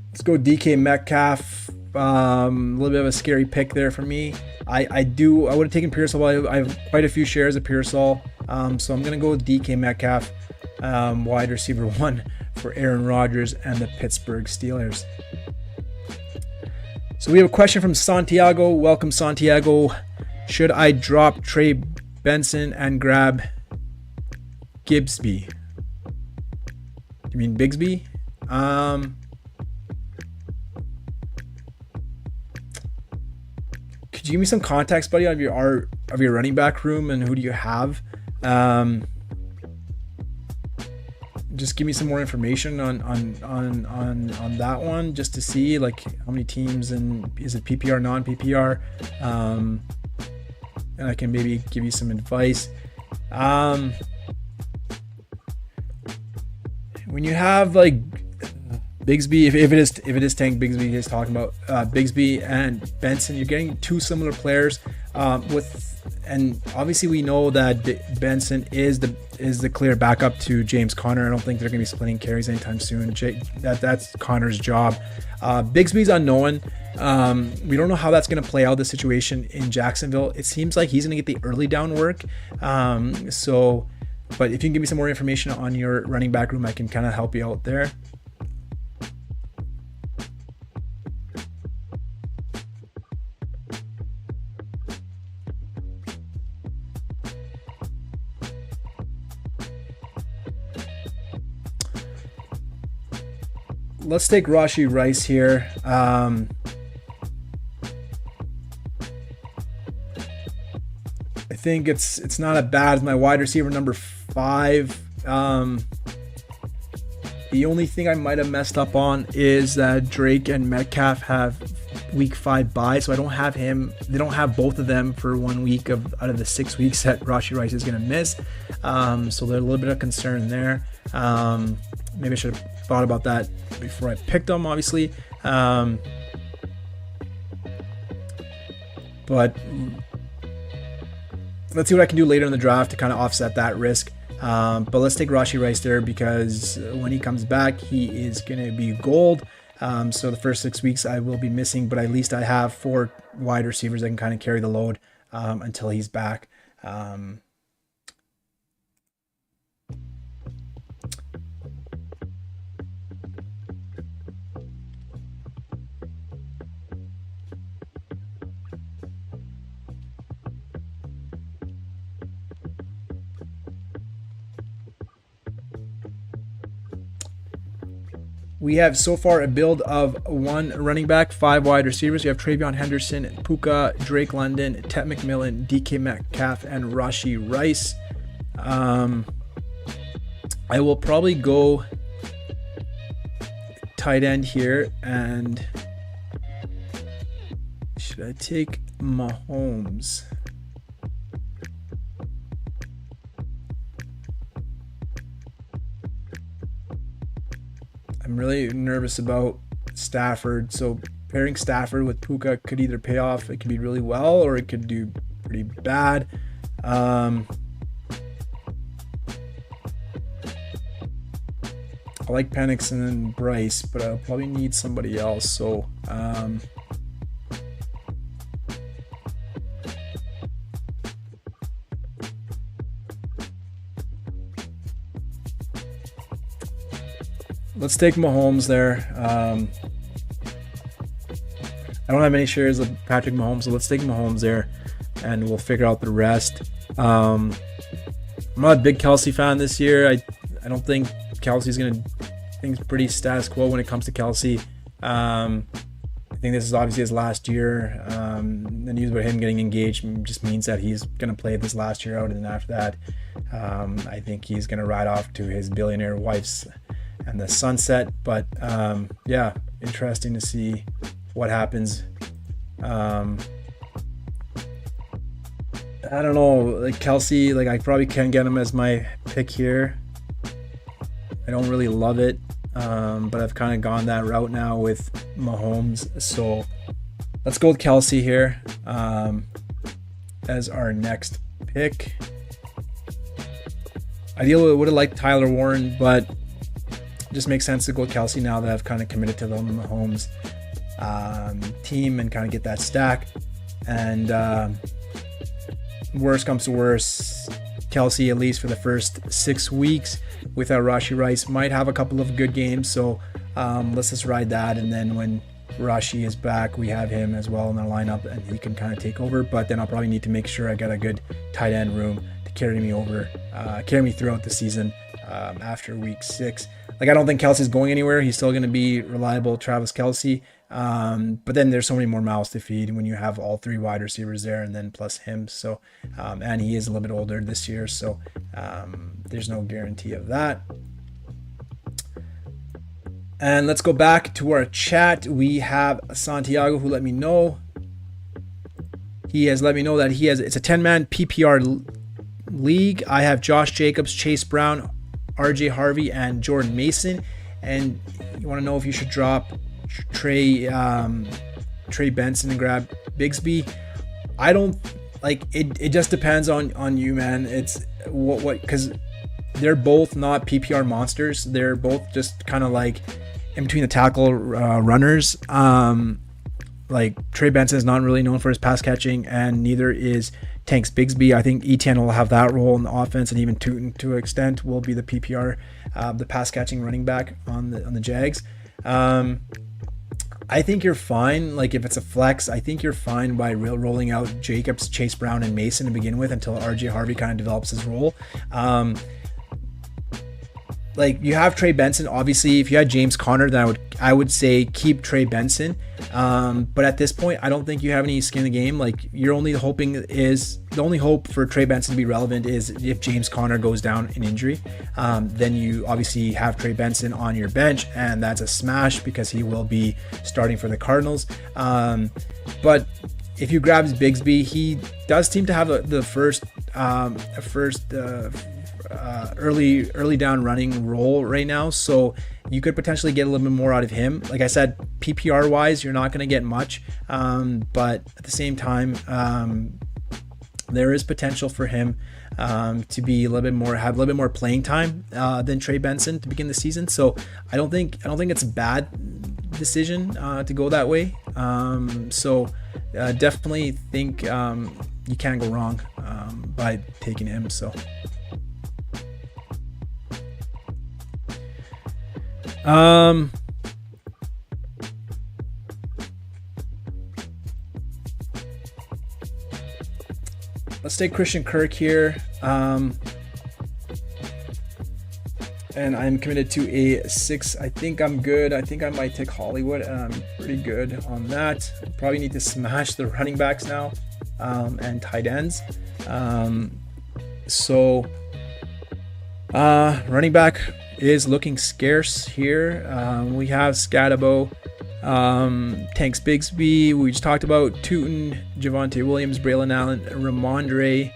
let's go DK Metcalf. A little bit of a scary pick there for me. I would have taken Pearsall. I have quite a few shares of Pearsall. So I'm gonna go with DK Metcalf, wide receiver 1 for Aaron Rodgers and the Pittsburgh Steelers. So we have a question from Santiago. Welcome, Santiago. Should I drop Trey Benson and grab Gibbsby? You mean Bigsby? Could you give me some context, buddy, of your running back room and who do you have? Just give me some more information on that one, just to see like how many teams and is it PPR, non-PPR, and I can maybe give you some advice. When you have like Bigsby, if it is Tank Bigsby he's talking about, Bigsby and Benson, you're getting 2 similar players and obviously we know that Benson is the clear backup to James Conner. I don't think they're going to be splitting carries anytime soon. That's Conner's job. Bigsby's unknown. We don't know how that's going to play out, the situation in Jacksonville. It seems like he's going to get the early down work. But if you can give me some more information on your running back room, I can kind of help you out there. Let's take Rashee Rice here. I think it's not as bad as my wide receiver number 5. The only thing I might have messed up on is that Drake and Metcalf have week 5 bye, so I don't have him. They don't have both of them for 1 week out of the 6 weeks that Rashee Rice is going to miss. So there's a little bit of concern there. Maybe I should have thought about that before I picked him, obviously. But let's see what I can do later in the draft to kind of offset that risk. But let's take Rashee Rice there, because when he comes back, he is going to be gold. So the first 6 weeks I will be missing, but at least I have 4 wide receivers that can kind of carry the load until he's back. We have so far a build of 1 running back, 5 wide receivers. We have Travion Henderson, Puka, Drake London, Ted McMillan, DK Metcalf, and Rashee Rice. I will probably go tight end here, and should I take Mahomes? I'm really nervous about Stafford. So pairing Stafford with Puka could either pay off. It could be really well, or it could do pretty bad. I like Penix and Bryce, but I'll probably need somebody else. So let's take Mahomes there. I don't have any shares of Patrick Mahomes, so let's take Mahomes there, and we'll figure out the rest. I'm not a big Kelsey fan this year. I don't think Kelsey's going to... I think it's pretty status quo when it comes to Kelsey. I think this is obviously his last year. The news about him getting engaged just means that he's going to play this last year out, and then after that, I think he's going to ride off to his billionaire wife's and the sunset. But yeah, interesting to see what happens. I don't know, like Kelsey, like I probably can get him as my pick here. I don't really love it, but I've kind of gone that route now with Mahomes. So let's go with Kelsey here as our next pick. Ideally, I would have liked Tyler Warren, but it just makes sense to go with Kelsey now that I've kind of committed to the Mahomes team and kind of get that stack. And worst comes to worst, Kelsey, at least for the first 6 weeks without Rashee Rice, might have a couple of good games. So let's just ride that. And then when Rashee is back, we have him as well in the lineup, and he can kind of take over. But then I'll probably need to make sure I got a good tight end room to carry me over, carry me throughout the season after week 6. Like, I don't think Kelsey's going anywhere. He's still going to be reliable Travis Kelsey. But then there's so many more mouths to feed when you have all 3 wide receivers there, and then plus him. So, and he is a little bit older this year, so there's no guarantee of that. And let's go back to our chat. We have Santiago, who let me know. He has let me know that it's a 10-man PPR league. I have Josh Jacobs, Chase Brown, RJ Harvey, and Jordan Mason. And you want to know if you should drop Trey Benson and grab Bigsby. I don't like it. It just depends on you, man. It's what because they're both not PPR monsters. They're both just kind of like in between the tackle runners. Like Trey Benson is not really known for his pass catching, and neither is Tanks Bigsby. I think Etienne will have that role in the offense, and even Tootin to an extent will be the PPR, the pass catching running back on the Jags. I think you're fine. Like if it's a flex, I think you're fine by rolling out Jacobs, Chase Brown, and Mason to begin with until RJ Harvey kind of develops his role. Like you have Trey Benson. Obviously, if you had James Conner, then I would say keep Trey Benson. But at this point, I don't think you have any skin in the game. Like the only hope for Trey Benson to be relevant is if James Conner goes down in injury. Then you obviously have Trey Benson on your bench, and that's a smash because he will be starting for the Cardinals. But if you grab Bigsby, he does seem to have the first early down running role right now, so you could potentially get a little bit more out of him. Like I said, PPR wise, you're not going to get much, but at the same time, there is potential for him to be have a little bit more playing time than Trey Benson to begin the season. So I don't think it's a bad decision to go that way. So definitely think you can't go wrong by taking him. So. Let's take Christian Kirk here. And I'm committed to a 6. I think I'm good. I think I might take Hollywood, and I'm pretty good on that. Probably need to smash the running backs now, and tight ends. Running back is looking scarce here. We have Scatabo, Tanks Bigsby, we just talked about, Tootin, Javonte Williams, Braylon Allen, Ramondre,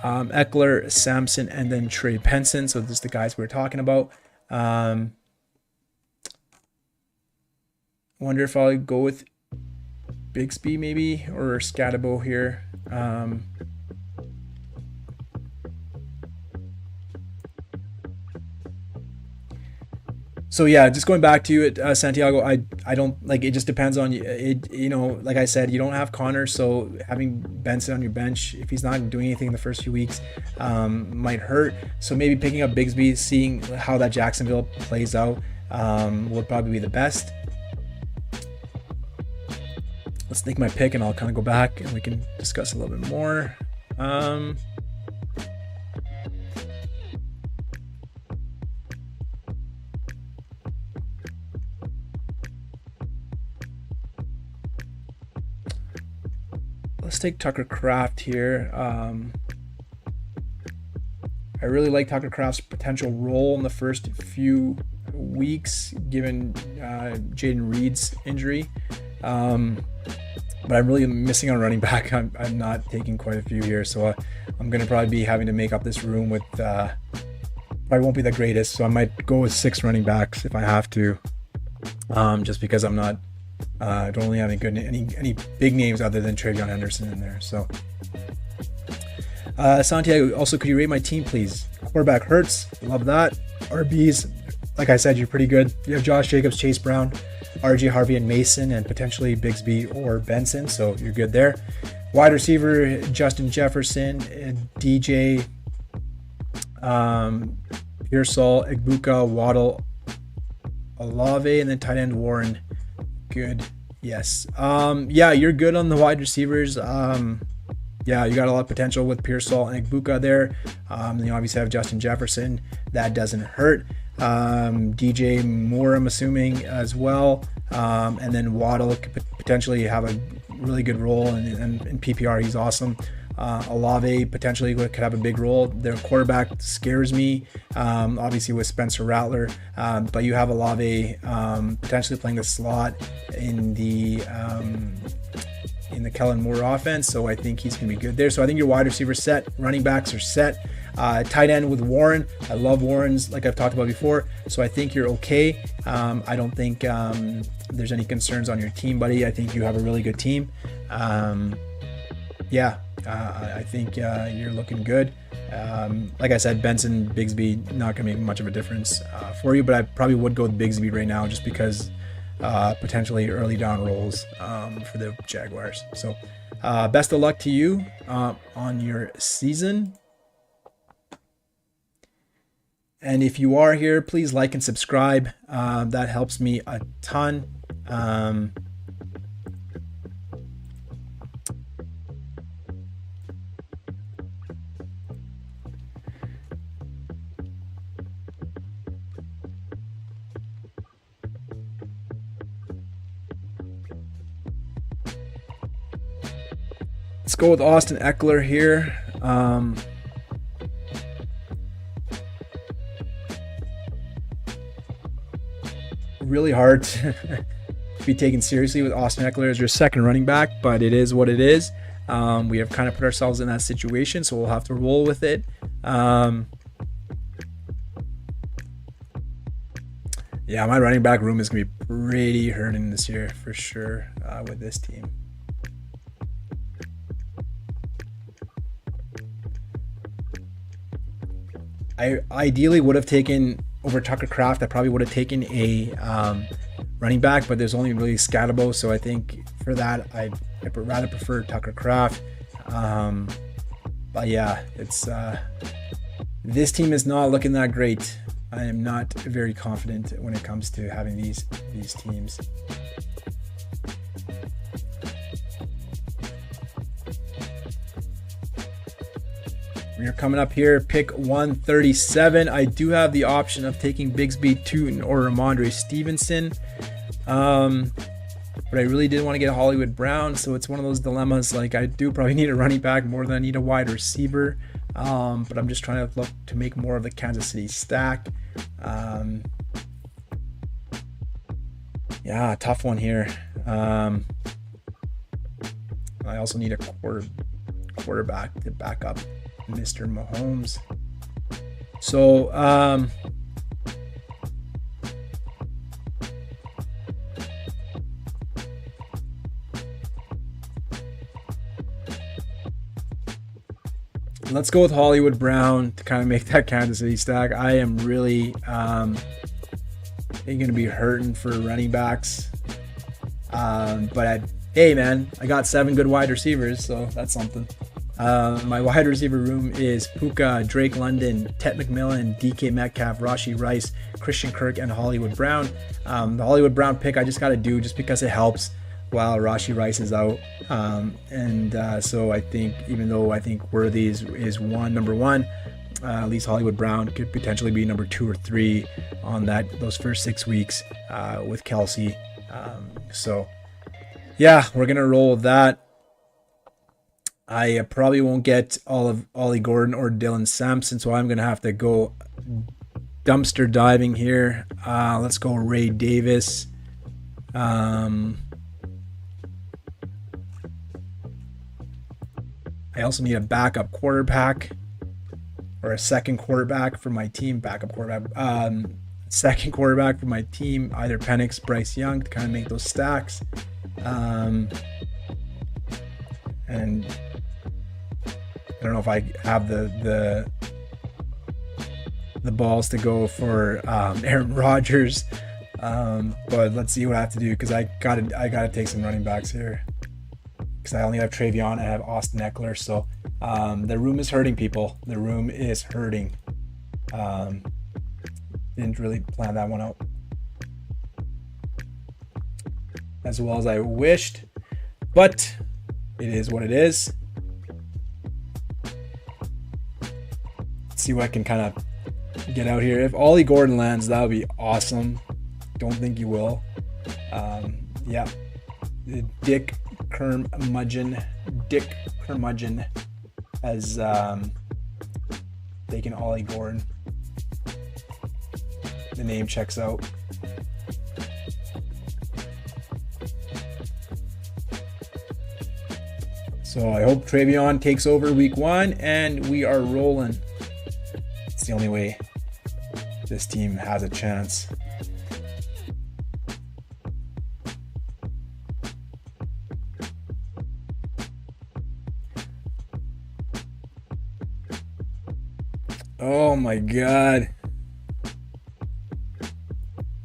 Eckler, Sampson, and then Trey Benson. So this is the guys we're talking about. Wonder if I'll go with Bigsby maybe, or Scatabo here. So yeah, just going back to it, Santiago, I don't like it. Just depends on it. You know, like I said, you don't have Connor, so having Benson on your bench, if he's not doing anything in the first few weeks, might hurt. So maybe picking up Bigsby, seeing how that Jacksonville plays out, would probably be the best. Let's think my pick, and I'll kind of go back and we can discuss a little bit more. Let's take Tucker Kraft here. I really like Tucker Kraft's potential role in the first few weeks, given Jaden Reed's injury. But I'm really missing on running back. I'm not taking quite a few here, so I'm going to probably be having to make up this room with. Probably won't be the greatest, so I might go with 6 running backs if I have to, just because I'm not. I don't really have any big names other than Travion Henderson in there. So, Santiago, also, could you rate my team, please? Quarterback Hurts, love that. RBs, like I said, you're pretty good. You have Josh Jacobs, Chase Brown, RJ Harvey, and Mason, and potentially Bigsby or Benson, so you're good there. Wide receiver, Justin Jefferson, DJ, Pearsall, Egbuka, Waddle, Olave, and then tight end Warren. Good. Yes. Yeah, you're good on the wide receivers. Yeah, you got a lot of potential with Pearsall and Egbuka there. You obviously have Justin Jefferson. That doesn't hurt. DJ Moore, I'm assuming, as well. And then Waddle could potentially have a really good role in PPR. He's awesome. Olave potentially could have a big role. Their quarterback scares me, obviously with Spencer Rattler, but you have Olave potentially playing the slot in the Kellen Moore offense, so I think he's going to be good there. So I think your wide receivers set, running backs are set. Tight end with Warren. I love Warren's, like I've talked about before, so I think you're okay. I don't think there's any concerns on your team, buddy. I think you have a really good team. Yeah. I think you're looking good. Like I said, Benson, Bigsby, not going to make much of a difference for you, but I probably would go with Bigsby right now just because potentially early down rolls for the Jaguars. So best of luck to you on your season. And if you are here, please like and subscribe. That helps me a ton. Let's go with Austin Eckler here. Really hard to be taken seriously with Austin Eckler as your second running back, but it is what it is. We have kind of put ourselves in that situation, so we'll have to roll with it. Yeah, my running back room is going to be pretty hurting this year for sure with this team. I ideally would have taken over Tucker Kraft. I probably would have taken a running back, but there's only really Scatabo, so I think for that I would rather prefer Tucker Kraft. But yeah, it's this team is not looking that great. I am not very confident when it comes to having these teams. We're coming up here, pick 137. I do have the option of taking Bigsby, Tootin, or Ramondre Stevenson. But I really didn't want to get Hollywood Brown, so it's one of those dilemmas. Like, I do probably need a running back more than I need a wide receiver. But I'm just trying to look to make more of the Kansas City stack. Yeah, tough one here. I also need a quarterback to back up Mr. Mahomes. So let's go with Hollywood Brown to kind of make that Kansas City stack. I am really going to be hurting for running backs. But hey man, I got 7 good wide receivers, so that's something. My wide receiver room is Puka, Drake London, Ted McMillan, DK Metcalf, Rashee Rice, Christian Kirk, and Hollywood Brown. The Hollywood Brown pick I just got to do just because it helps while Rashee Rice is out. So I think, even though I think Worthy is number one, at least Hollywood Brown could potentially be number 2 or 3 on those first 6 weeks with Kelsey. So yeah, we're going to roll with that. I probably won't get all of Ollie Gordon or Dylan Sampson, so I'm going to have to go dumpster diving here. Let's go Ray Davis. I also need a backup quarterback or a second quarterback for my team. Second quarterback for my team, either Penix, Bryce Young, to kind of make those stacks. And I don't know if I have the balls to go for Aaron Rodgers, but let's see what I have to do, because I gotta take some running backs here, because I only have Travion. I have Austin Eckler, so the room is hurting, people. The room is hurting. Didn't really plan that one out as well as I wished, but it is what it is. Let's see what I can kind of get out here. If Ollie Gordon lands, that would be awesome. Don't think you will. Yeah, Dick Curmudgeon has taken Ollie Gordon. The name checks out. So I hope Travion takes over week 1 and we are rolling. It's the only way this team has a chance. Oh my God.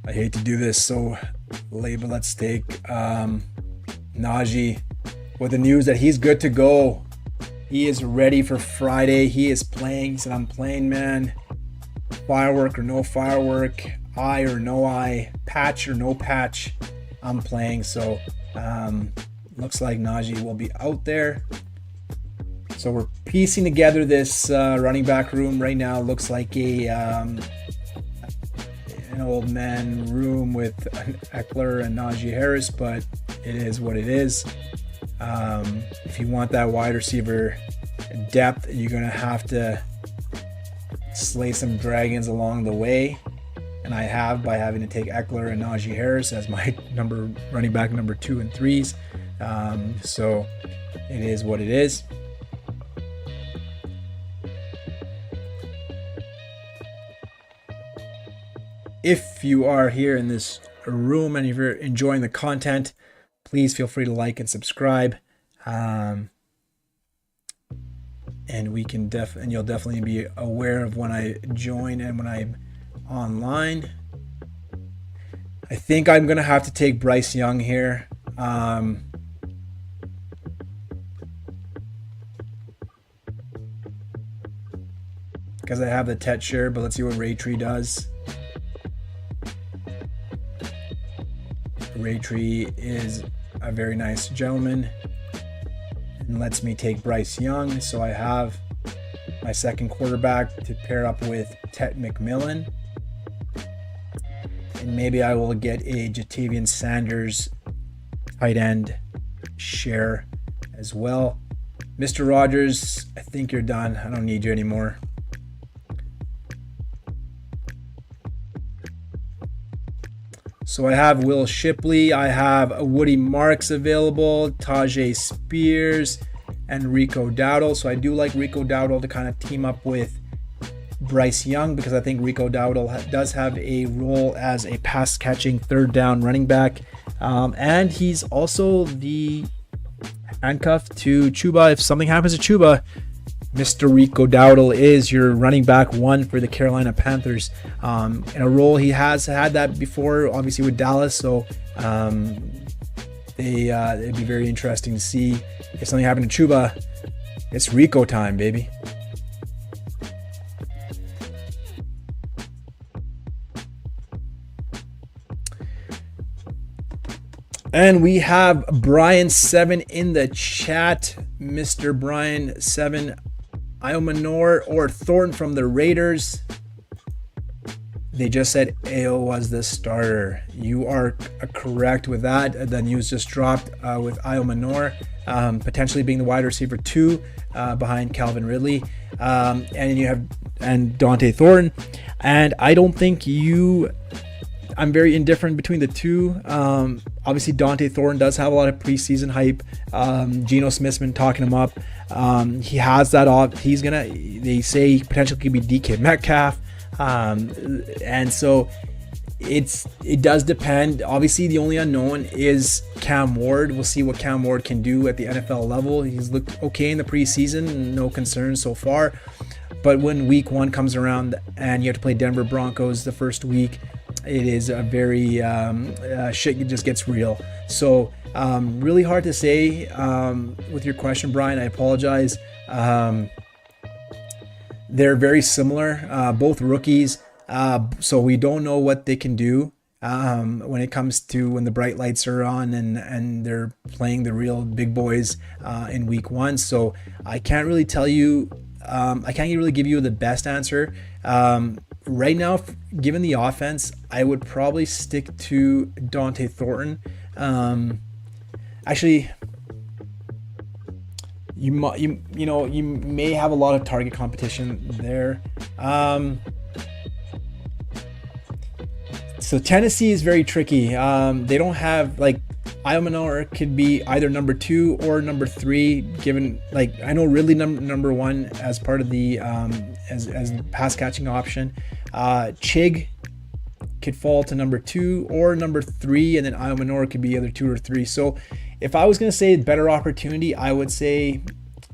I hate to do this so label. Let's take Najee with the news that he's good to go. He is ready for Friday. He is playing. He said, I'm playing, man. Firework or no firework, eye or no eye, patch or no patch, I'm playing. So looks like Najee will be out there. So we're piecing together this running back room right now. Looks like an old man room with Eckler and Najee Harris, but it is what it is. If you want that wide receiver depth, you're going to have to slay some dragons along the way. And I have, by having to take Eckler and Najee Harris as my running back number 2 and 3s. So it is what it is. If you are here in this room and if you're enjoying the content, please feel free to like and subscribe. And we can you'll definitely be aware of when I join and when I'm online. I think I'm gonna have to take Bryce Young here. Because I have the Tet share, but let's see what Raytree does. Raytree is a very nice gentleman and lets me take Bryce Young. So I have my second quarterback to pair up with Tet McMillan. And maybe I will get a Jatavian Sanders tight end share as well. Mr. Rogers, I think you're done. I don't need you anymore. So I have Will Shipley, I have Woody Marks available, Tajay Spears, and Rico Dowdle. So I do like Rico Dowdle to kind of team up with Bryce Young because I think Rico Dowdle does have a role as a pass-catching third down running back. And he's also the handcuff to Chuba. If something happens to Chuba, Mr. Rico Dowdle is your running back 1 for the Carolina Panthers. In a role he has had that before, obviously with Dallas. So it'd be very interesting to see if something happened to Chuba. It's Rico time, baby. And we have Brian7 in the chat. Mr. Brian7. Iomanor or Thornton from the Raiders. They just said AO was the starter. You are correct with that. The news just dropped with Iomanor potentially being the wide receiver 2 behind Calvin Ridley. And you have Dante Thornton. And I don't think I'm very indifferent between the two. Obviously, Dante Thornton does have a lot of preseason hype. Geno Smith's been talking him up. He has that off. They say he potentially could be DK Metcalf. And so it does depend. Obviously, the only unknown is Cam Ward. We'll see what Cam Ward can do at the NFL level. He's looked okay in the preseason. No concerns so far. But when week 1 comes around and you have to play Denver Broncos the first week, it is a very shit just gets real. So really hard to say with your question, Brian. I apologize. They're very similar, both rookies. So we don't know what they can do when it comes to when the bright lights are on and they're playing the real big boys in week 1. So I can't really tell you. I can't really give you the best answer. Right now, given the offense, I would probably stick to Dante Thornton. Actually, you may have a lot of target competition there. So Tennessee is very tricky. They don't have Iomanor could be either number 2 or number 3. Given I know Ridley number 1 as part of the as pass catching option. Chig could fall to number 2 or number 3, and then Iomanor could be either 2 or 3. So if I was going to say better opportunity, I would say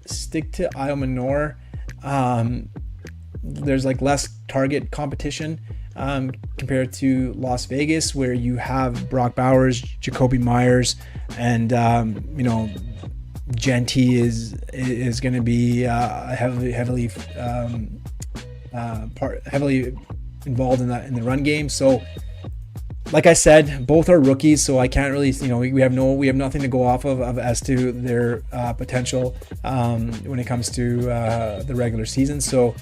stick to Iomanor. There's less target competition. compared to Las Vegas, where you have Brock Bowers, Jacoby Myers, and Genty is going to be heavily involved in the run game. So, like I said, both are rookies, so I can't really, we have nothing to go off of as to their potential when it comes to the regular season. So,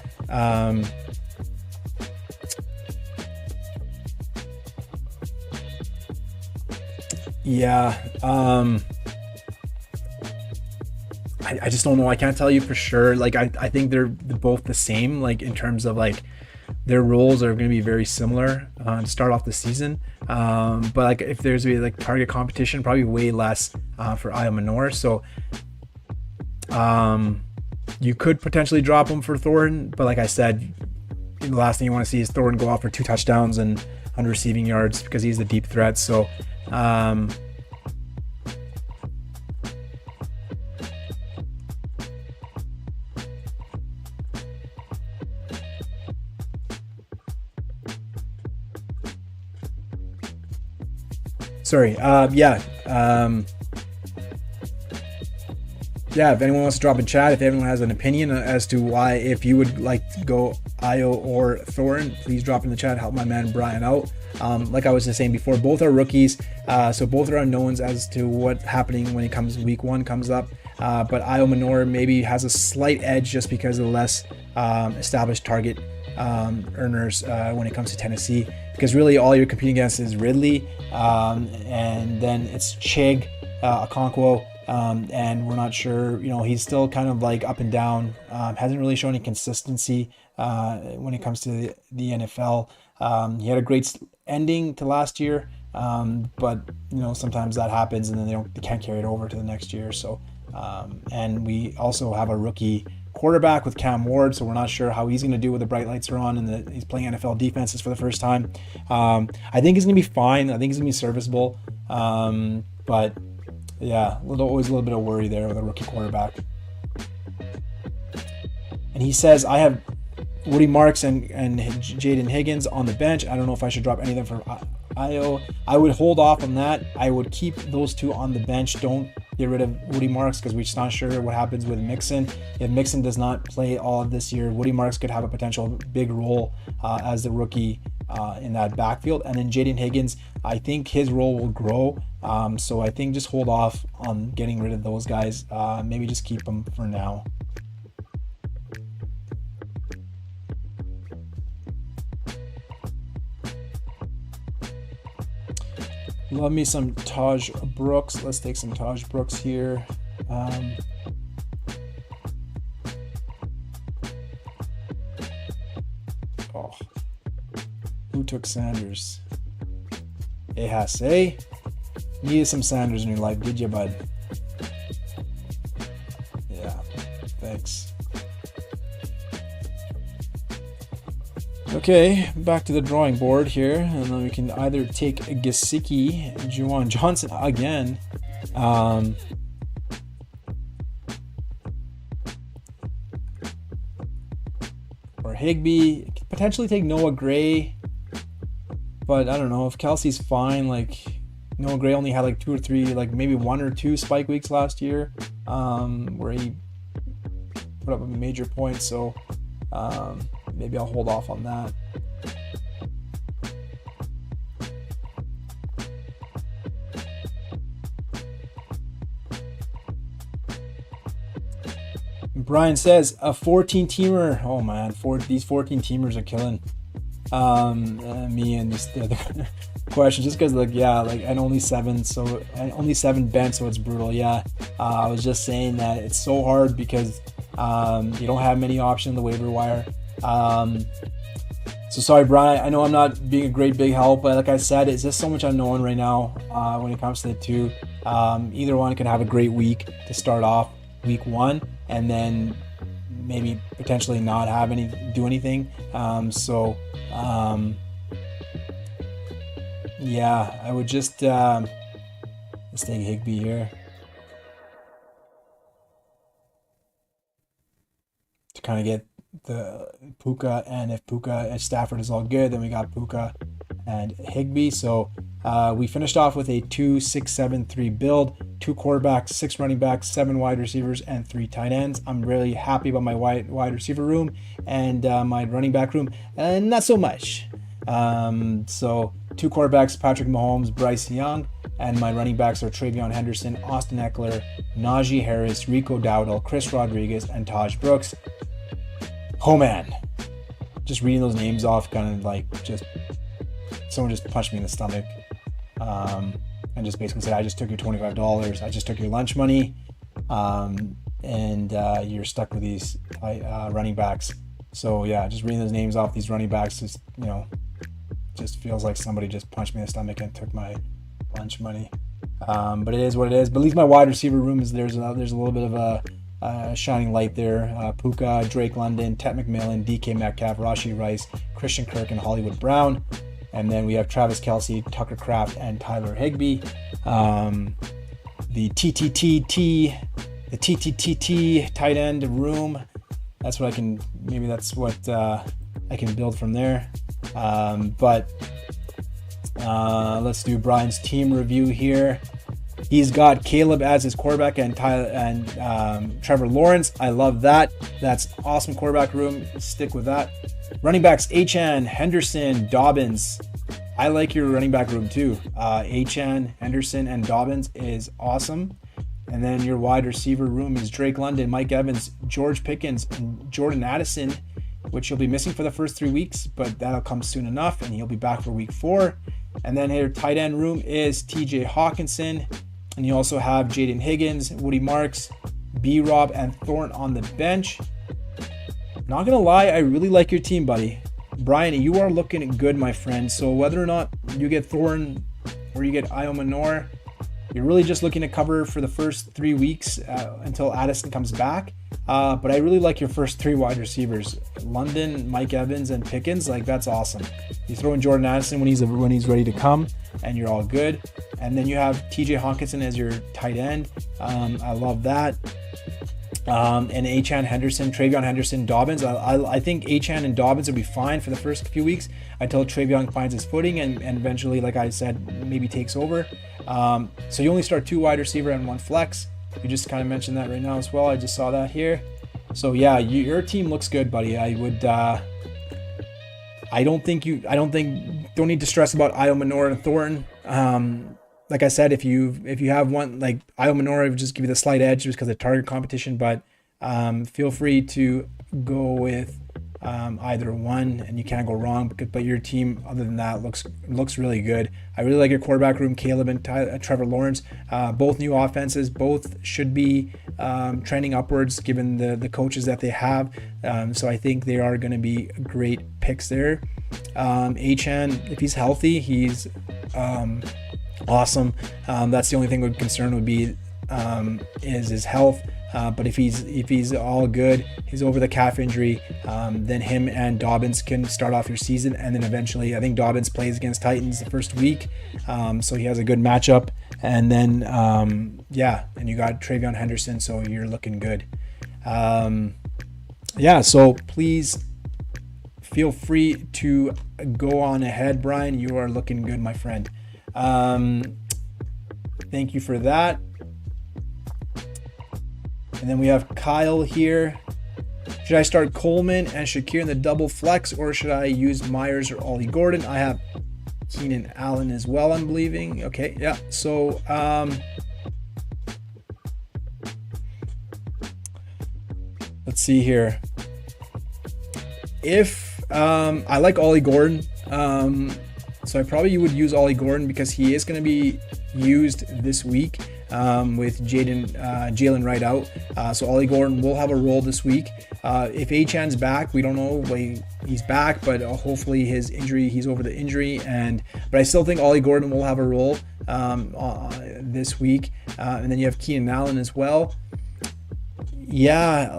I just don't know. I can't tell you for sure. Like I think they're both the same. Like in terms of like their roles are going to be very similar to start off the season. But like if there's like target competition, probably way less for Io Manor. So you could potentially drop him for Thornton. But like I said, the last thing you want to see is Thornton go off for 2 touchdowns and 100 receiving yards because he's the deep threat. So sorry. If anyone wants to drop in chat, if anyone has an opinion as to why, if you would like to go Io or Thornton, please drop in the chat. Help my man Brian out. Like I was just saying before, both are rookies, so both are unknowns as to what's happening when it comes week 1 comes up. But Io Manor maybe has a slight edge just because of the less established target earners when it comes to Tennessee, because really all you're competing against is Ridley, and then it's Chig, Okonkwo, and we're not sure, he's still kind of like up and down, hasn't really shown any consistency when it comes to the NFL. He had a great ending to last year, but sometimes that happens and then they can't carry it over to the next year. So and we also have a rookie quarterback with Cam Ward, so we're not sure how he's going to do when the bright lights are on and he's playing NFL defenses for the first time. I think he's going to be fine. I think he's going to be serviceable, but yeah, always a little bit of worry there with a rookie quarterback. And he says, I have Woody Marks and Jaden Higgins on the bench. I don't know if I should drop any of them for Io. I would hold off on that. I would keep those two on the bench. Don't get rid of Woody Marks because we're just not sure what happens with Mixon. If Mixon does not play all of this year, Woody Marks could have a potential big role as the rookie in that backfield. And then Jaden Higgins, I think his role will grow. So I think just hold off on getting rid of those guys. Maybe just keep them for now. Love me some Taj Brooks. Let's take some Taj Brooks here. Who took Sanders? Ehase. Needed some Sanders in your life, did you, bud? Yeah, thanks. Okay, back to the drawing board here, and then we can either take Gesicki, Juwan Johnson again, or Higbee. Potentially take Noah Gray, but I don't know if Kelsey's fine. Like Noah Gray only had like 2 or 3, like maybe 1 or 2 spike weeks last year, where he put up a major point. So maybe I'll hold off on that. Brian says a 14-teamer. Oh man, these 14-teamers are killing me and the other question, just because and only 7 bent, so it's brutal. I was just saying that it's so hard because you don't have many options on the waiver wire. So sorry, Brian, I know I'm not being a great big help, but like I said, it's just so much unknown right now when it comes to the two. Either one can have a great week to start off week 1 and then maybe potentially not do anything. I would just let's take Higbee here to kind of get Puka, and if Stafford is all good, then we got Puka and Higbee. So we finished off with a 2-6-7-3 build, 2 quarterbacks, 6 running backs, 7 wide receivers, and 3 tight ends. I'm really happy about my wide receiver room and my running back room, and not so much. So 2 quarterbacks, Patrick Mahomes, Bryce Young, and my running backs are Travion Henderson, Austin Eckler, Najee Harris, Rico Dowdle, Chris Rodriguez, and Taj Brooks. Oh man, just reading those names off, kind of like just someone just punched me in the stomach, and just basically said, I just took your $25, I just took your lunch money, and you're stuck with these running backs. So yeah, just reading those names off, these running backs, just, you know, just feels like somebody just punched me in the stomach and took my lunch money. But it is what it is. But at least my wide receiver room is there's a little bit of a shining light there. Puka, Drake London, Ted McMillan, DK Metcalf, Rashee Rice, Christian Kirk, and Hollywood Brown. And then we have Travis Kelce, Tucker Kraft, and Tyler Higbee. The TTTT tight end room. That's what I can. Maybe that's what I can build from there. But let's do Brian's team review here. He's got Caleb as his quarterback and Trevor Lawrence. I love that. That's awesome quarterback room. Stick with that. Running backs, Achane, Henderson, Dobbins. I like your running back room too. Achane, Henderson, and Dobbins is awesome. And then your wide receiver room is Drake London, Mike Evans, George Pickens, and Jordan Addison, which you'll be missing for the first 3 weeks, but that'll come soon enough, and he'll be back for week 4. And then your tight end room is TJ Hawkinson, and you also have Jaden Higgins, Woody Marks, B-Rob, and Thornton on the bench. Not gonna lie, I really like your team, buddy. Brian, you are looking good, my friend. So whether or not you get Thornton or you get Iomanor, you're really just looking to cover for the first 3 weeks until Addison comes back. But I really like your first 3 wide receivers: London, Mike Evans, and Pickens. Like, that's awesome. You throw in Jordan Addison when he's ready to come, and you're all good. And then you have TJ Hawkinson as your tight end. I love that. And Achane, Henderson, Travion Henderson, Dobbins. I think Achane and Dobbins will be fine for the first few weeks until Travion finds his footing and eventually, like I said, maybe takes over. So you only start 2 wide receiver and 1 flex. You just kind of mentioned that right now as well. I just saw that here. So yeah, your team looks good, buddy. I would. Don't need to stress about Iomanor and Thornton. Like I said, if you have one like Iomanor, I would just give you the slight edge just because of target competition. But feel free to go with either one, and you can't go wrong. But your team, other than that, looks really good. I really like your quarterback room, Caleb and Trevor Lawrence. Both new offenses, both should be trending upwards given the coaches that they have. So I think they are going to be great picks there. Achane, if he's healthy, he's awesome. That's the only thing would concern would be is his health. But if he's all good, he's over the calf injury, then him and Dobbins can start off your season, and then eventually I think Dobbins plays against Titans the first week, so he has a good matchup, and then and you got Travion Henderson, so you're looking good. So please feel free to go on ahead, Brian. You are looking good, my friend. Thank you for that. And then we have Kyle here. Should I start Coleman and Shakir in the double flex, or should I use Myers or Ollie Gordon? I have Keenan Allen as well, I'm believing. Okay, yeah. So let's see here. If I like Ollie Gordon, so I probably would use Ollie Gordon because he is going to be used this week with Jalen Wright out. So Ollie Gordon will have a role this week. If Achane's back, we don't know. He's back, but hopefully he's over the injury. But I still think Ollie Gordon will have a role this week. And then you have Keenan Allen as well. Yeah,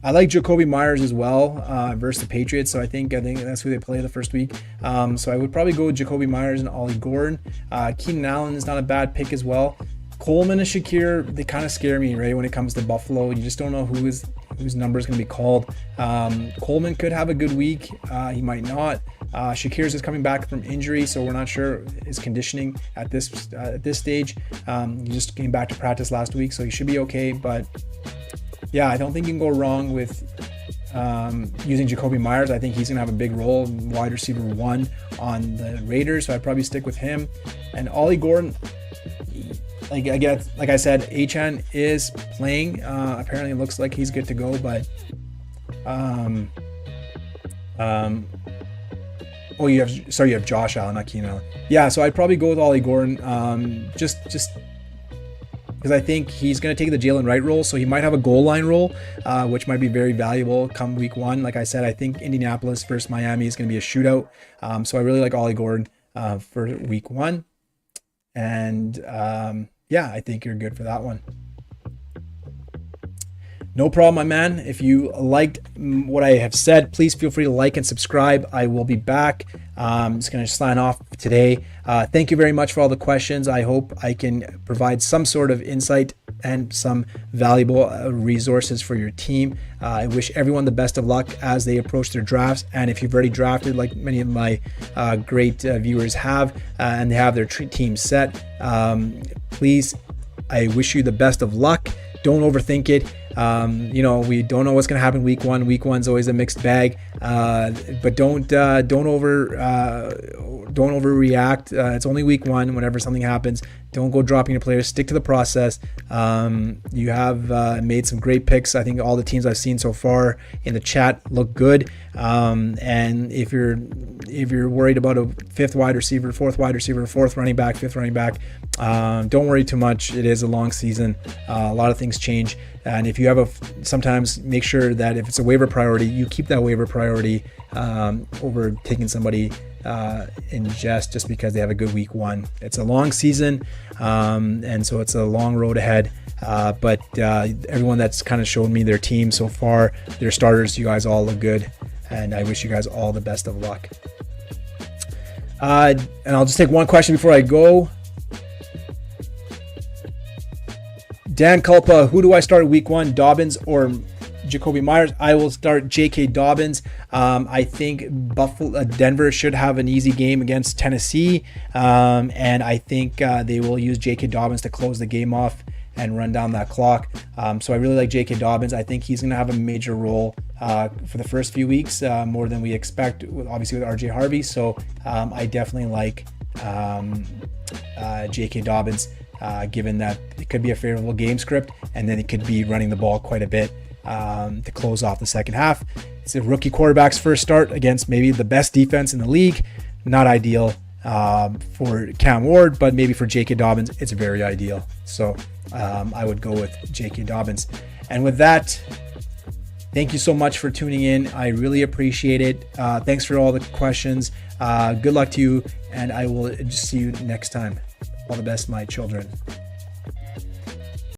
I like Jacoby Myers as well versus the Patriots. So I think that's who they play the first week. So I would probably go with Jacoby Myers and Ollie Gordon. Keenan Allen is not a bad pick as well. Coleman and Shakir, they kind of scare me, right? When it comes to Buffalo, you just don't know whose number is going to be called. Coleman could have a good week. He might not. Shakir's is coming back from injury, so we're not sure his conditioning at this stage. He just came back to practice last week, so he should be okay. But yeah, I don't think you can go wrong with using Jacoby Myers. I think he's going to have a big role, wide receiver 1 on the Raiders, so I'd probably stick with him. And Ollie Gordon, like I said, Achane is playing. Apparently it looks like he's good to go, but you have Josh Allen, not Keenan Allen. Yeah, so I'd probably go with Ollie Gordon, just because I think he's going to take the Jalen Wright role, so he might have a goal line role, which might be very valuable come week 1. Like I said, I think Indianapolis versus Miami is going to be a shootout, so I really like Ollie Gordon for week 1. And yeah, I think you're good for that one. No problem, my man. If you liked what I have said, please feel free to like and subscribe. I will be back. I'm just going to sign off today. Thank you very much for all the questions. I hope I can provide some sort of insight and some valuable resources for your team. I wish everyone the best of luck as they approach their drafts. And if you've already drafted, like many of my great viewers have, and they have their team set, please, I wish you the best of luck. Don't overthink it. We don't know what's going to happen week 1. Week 1's always a mixed bag, but don't overreact. It's only week 1. Whenever something happens, don't go dropping your players. Stick to the process. You have made some great picks. I think all the teams I've seen so far in the chat look good. And if you're worried about a 5th wide receiver, 4th wide receiver, 4th running back, 5th running back, don't worry too much. It is a long season. A lot of things change. And if you have sometimes make sure that if it's a waiver priority, you keep that waiver priority over taking somebody in just because they have a good week 1. It's a long season, and so it's a long road ahead. But everyone that's kind of shown me their team so far, their starters, you guys all look good, and I wish you guys all the best of luck. And I'll just take one question before I go. Dan Culpa, who do I start week 1, Dobbins or Jacoby Myers? I will start J.K. Dobbins. I think Denver should have an easy game against Tennessee, and I think they will use J.K. Dobbins to close the game off and run down that clock. So I really like J.K. Dobbins. I think he's going to have a major role for the first few weeks, more than we expect, obviously with R.J. Harvey. So I definitely like J.K. Dobbins, given that it could be a favorable game script, and then it could be running the ball quite a bit to close off the second half. It's a rookie quarterback's first start against maybe the best defense in the league. Not ideal for Cam Ward, but maybe for J.K. Dobbins, it's very ideal. So I would go with J.K. Dobbins. And with that, thank you so much for tuning in. I really appreciate it. Thanks for all the questions. Good luck to you, and I will see you next time. All the best, my children.